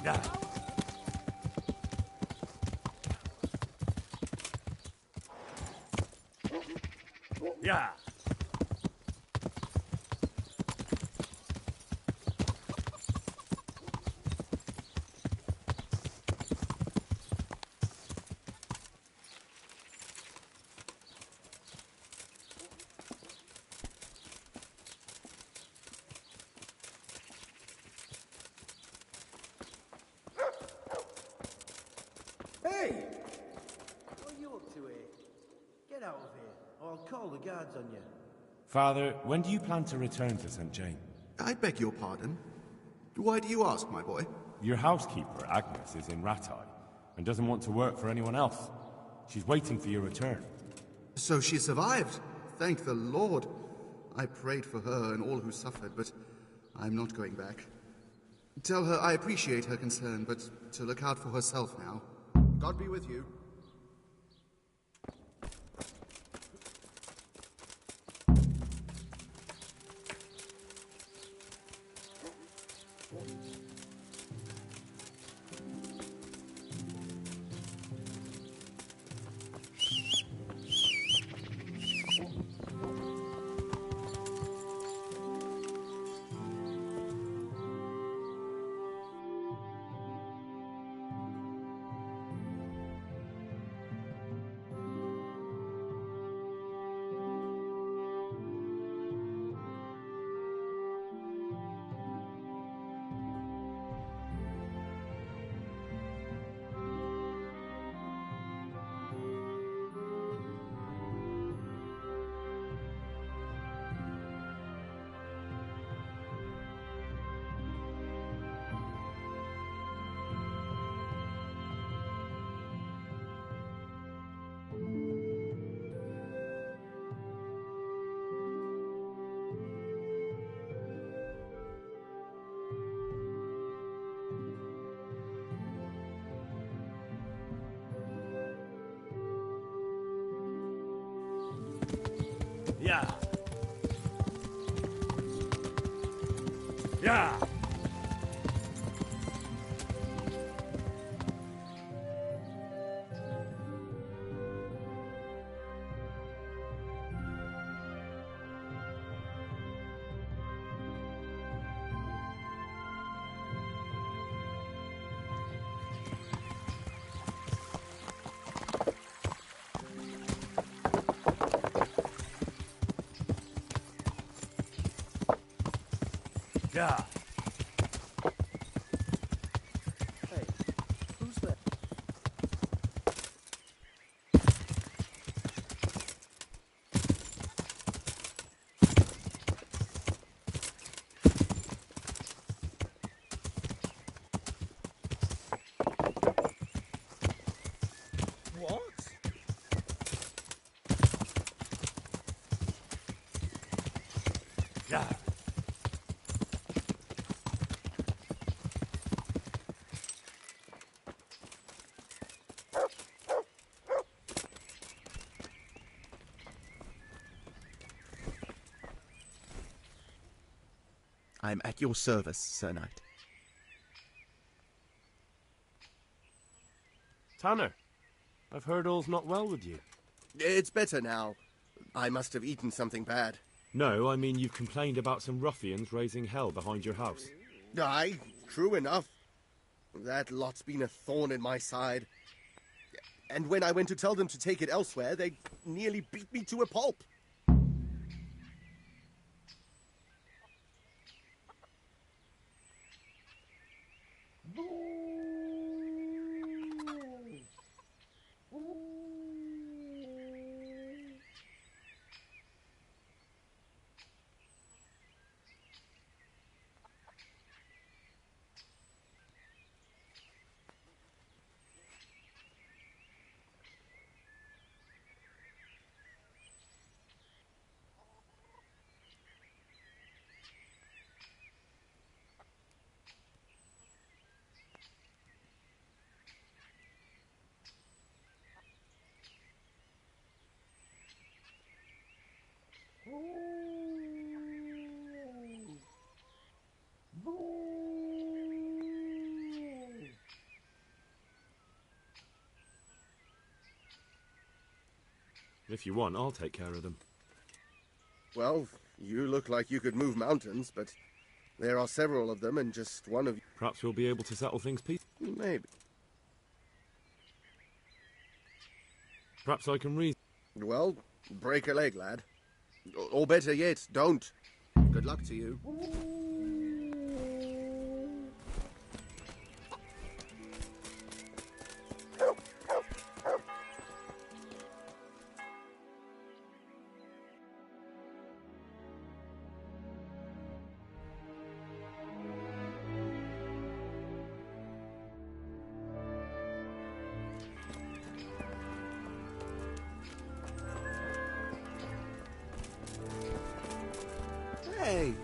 Speaker 13: Yeah. Yeah.
Speaker 18: Get out of here, or I'll call the guards on you.
Speaker 21: Father, when do you plan to return to St. Jane?
Speaker 19: I beg your pardon. Why do you ask, my boy?
Speaker 21: Your housekeeper, Agnes, is in Rattay and doesn't want to work for anyone else. She's waiting for your return.
Speaker 19: So she survived. Thank the Lord. I prayed for her and all who suffered, but I'm not going back. Tell her I appreciate her concern, but to look out for herself now. God be with you.
Speaker 13: Yeah. Yeah. Yeah.
Speaker 18: Hey, who's there?
Speaker 6: What?
Speaker 13: Yeah.
Speaker 19: I'm at your service, Sir Knight.
Speaker 21: Tanner, I've heard all's not well with you.
Speaker 19: It's better now. I must have eaten something bad.
Speaker 21: No, I mean you've complained about some ruffians raising hell behind your house.
Speaker 19: Aye, true enough. That lot's been a thorn in my side. And when I went to tell them to take it elsewhere, they nearly beat me to a pulp.
Speaker 21: If you want, I'll take care of them.
Speaker 19: Well, you look like you could move mountains, but there are several of them and just one of you.
Speaker 21: Perhaps we'll be able to settle things peacefully.
Speaker 19: Maybe.
Speaker 21: Perhaps I can reason.
Speaker 19: Well, break a leg, lad. Or better yet, don't. Good luck to you.
Speaker 18: Hey!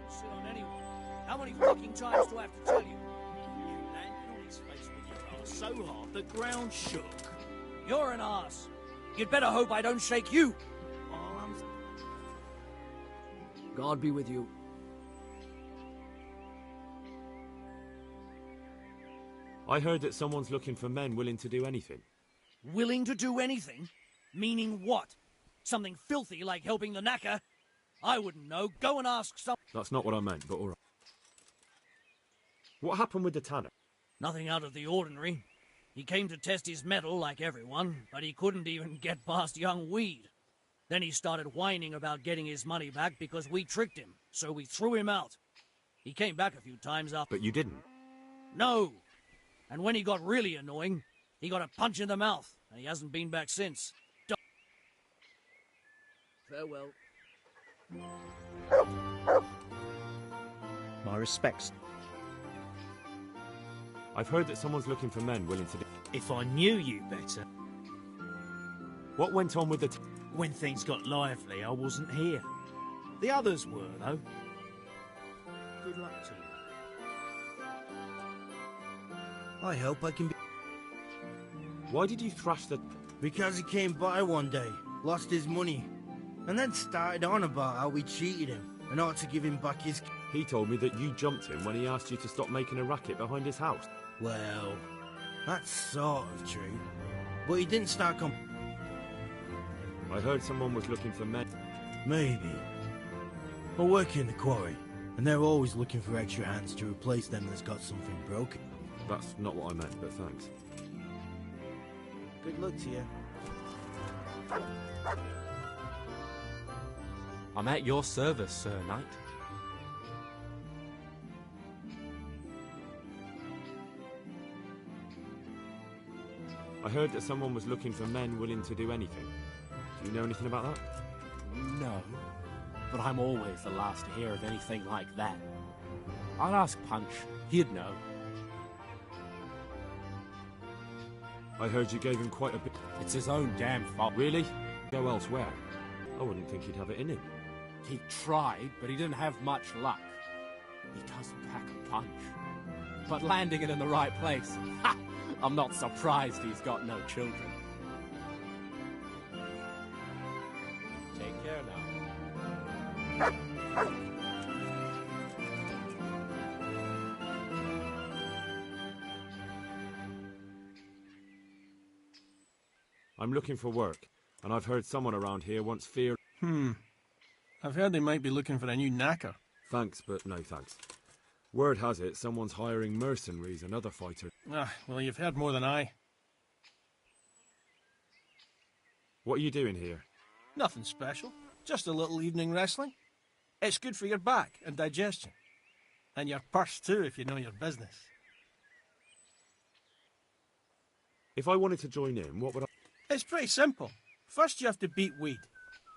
Speaker 2: Sit on anyone. How many fucking times do I have to tell you? You landed on his face with your ass so hard the ground shook. You're an ass. You'd better hope I don't shake you. God be with you.
Speaker 21: I heard that someone's looking for men willing to do anything.
Speaker 2: Willing to do anything? Meaning what? Something filthy like helping the knacker? I wouldn't know. Go and ask some...
Speaker 21: That's not what I meant, but all right. What happened with the tanner?
Speaker 2: Nothing out of the ordinary. He came to test his mettle like everyone, but he couldn't even get past young Weed. Then he started whining about getting his money back because we tricked him, so we threw him out. He came back a few times after...
Speaker 21: But you didn't?
Speaker 2: No. And when he got really annoying, he got a punch in the mouth, and he hasn't been back since. Farewell.
Speaker 5: My respects.
Speaker 21: I've heard that someone's looking for men willing to do...
Speaker 2: If I knew you better...
Speaker 21: What went on with the...
Speaker 2: When things got lively, I wasn't here. The others were, though. Good luck to you.
Speaker 18: I hope I can be...
Speaker 21: Why did you thrash the...
Speaker 18: Because he came by one day, lost his money, and then started on about how we cheated him, and ought to give him back his...
Speaker 21: He told me that you jumped him when he asked you to stop making a racket behind his house.
Speaker 18: Well, that's sort of true. But he didn't start
Speaker 21: I heard someone was looking for men.
Speaker 18: Maybe. I work in the quarry, and they're always looking for extra hands to replace them that's got something broken.
Speaker 21: That's not what I meant, but thanks.
Speaker 18: Good luck to you.
Speaker 3: I'm at your service, Sir Knight.
Speaker 21: I heard that someone was looking for men willing to do anything. Do you know anything about that?
Speaker 3: No, but I'm always the last to hear of anything like that. I'd ask Punch. He'd know.
Speaker 21: I heard you gave him quite a bit...
Speaker 3: It's his own damn fault.
Speaker 21: Really? Go elsewhere. I wouldn't think he'd have it in him.
Speaker 3: He tried, but he didn't have much luck. He doesn't pack a punch. but landing it in the right place. Ha! I'm not surprised he's got no children. Take care now.
Speaker 21: I'm looking for work, and I've heard someone around here once feared...
Speaker 4: I've heard they might be looking for a new knacker.
Speaker 21: Thanks, but no thanks. Word has it someone's hiring mercenaries and other fighters.
Speaker 4: Well, you've heard more than I.
Speaker 21: What are you doing here?
Speaker 4: Nothing special. Just a little evening wrestling. It's good for your back and digestion. And your purse too, if you know your business.
Speaker 21: If I wanted to join in, what would I...
Speaker 4: It's pretty simple. First you have to beat Weed.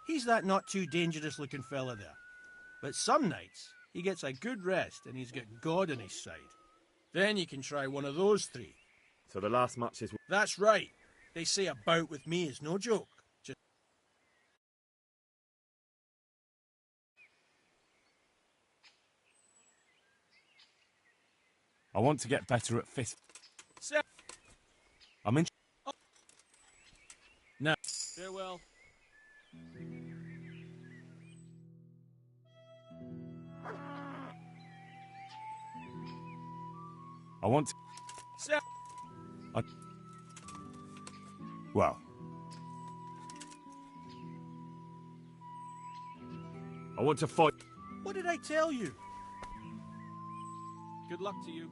Speaker 4: He's that not too dangerous looking fella there. But some nights, he gets a good rest and he's got God on his side. Then you can try one of those three.
Speaker 21: So the last match is...
Speaker 4: That's right. They say a bout with me is no joke.
Speaker 21: I want to get better at fist... I'm in...
Speaker 4: No. Farewell.
Speaker 21: I want to... Well... I want to fight...
Speaker 4: What did I tell you? Good luck to you.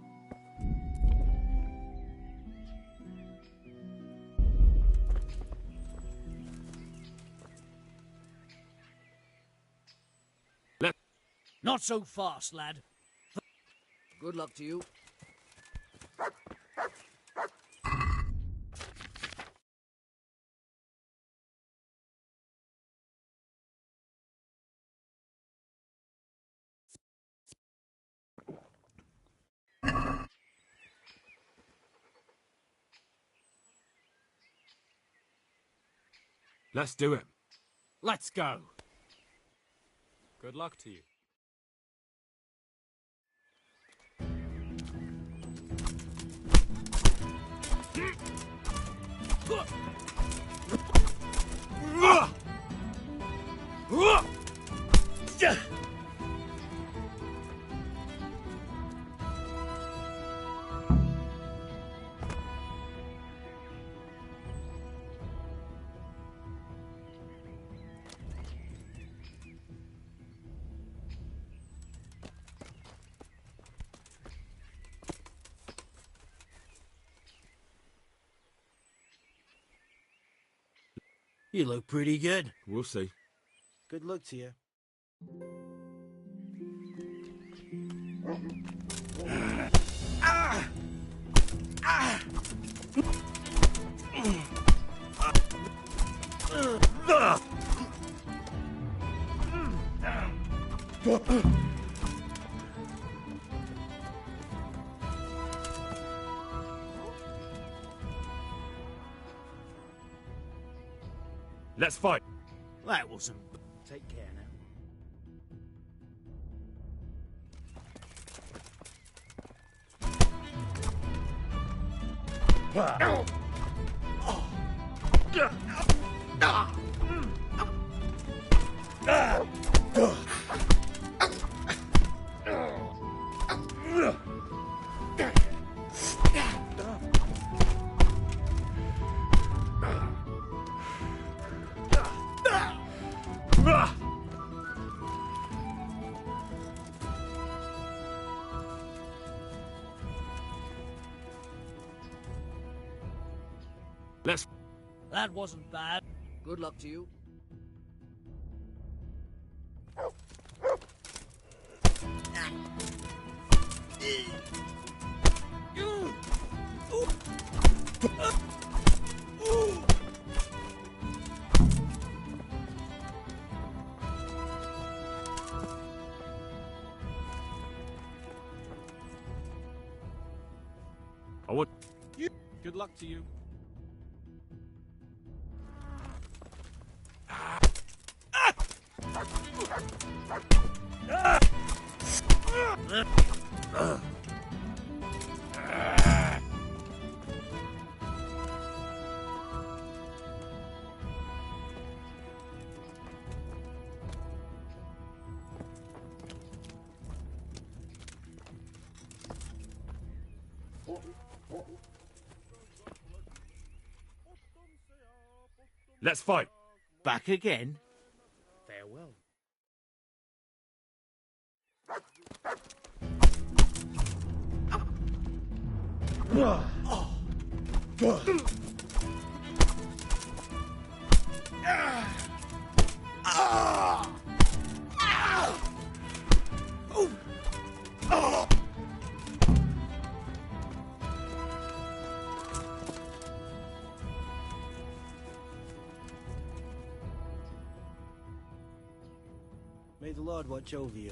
Speaker 2: Not so fast, lad.
Speaker 15: Good luck to you.
Speaker 21: Let's do it.
Speaker 3: Let's go. Good luck to you.
Speaker 18: You look pretty good.
Speaker 21: We'll see.
Speaker 18: Good luck to you.
Speaker 21: Let's fight.
Speaker 2: That wasn't... Take care now.
Speaker 21: Let's...
Speaker 2: That wasn't bad.
Speaker 15: Good luck to you.
Speaker 21: I want...
Speaker 4: Good luck to you.
Speaker 13: Let's fight.
Speaker 10: Back again?
Speaker 3: Farewell.
Speaker 18: May the Lord watch over you.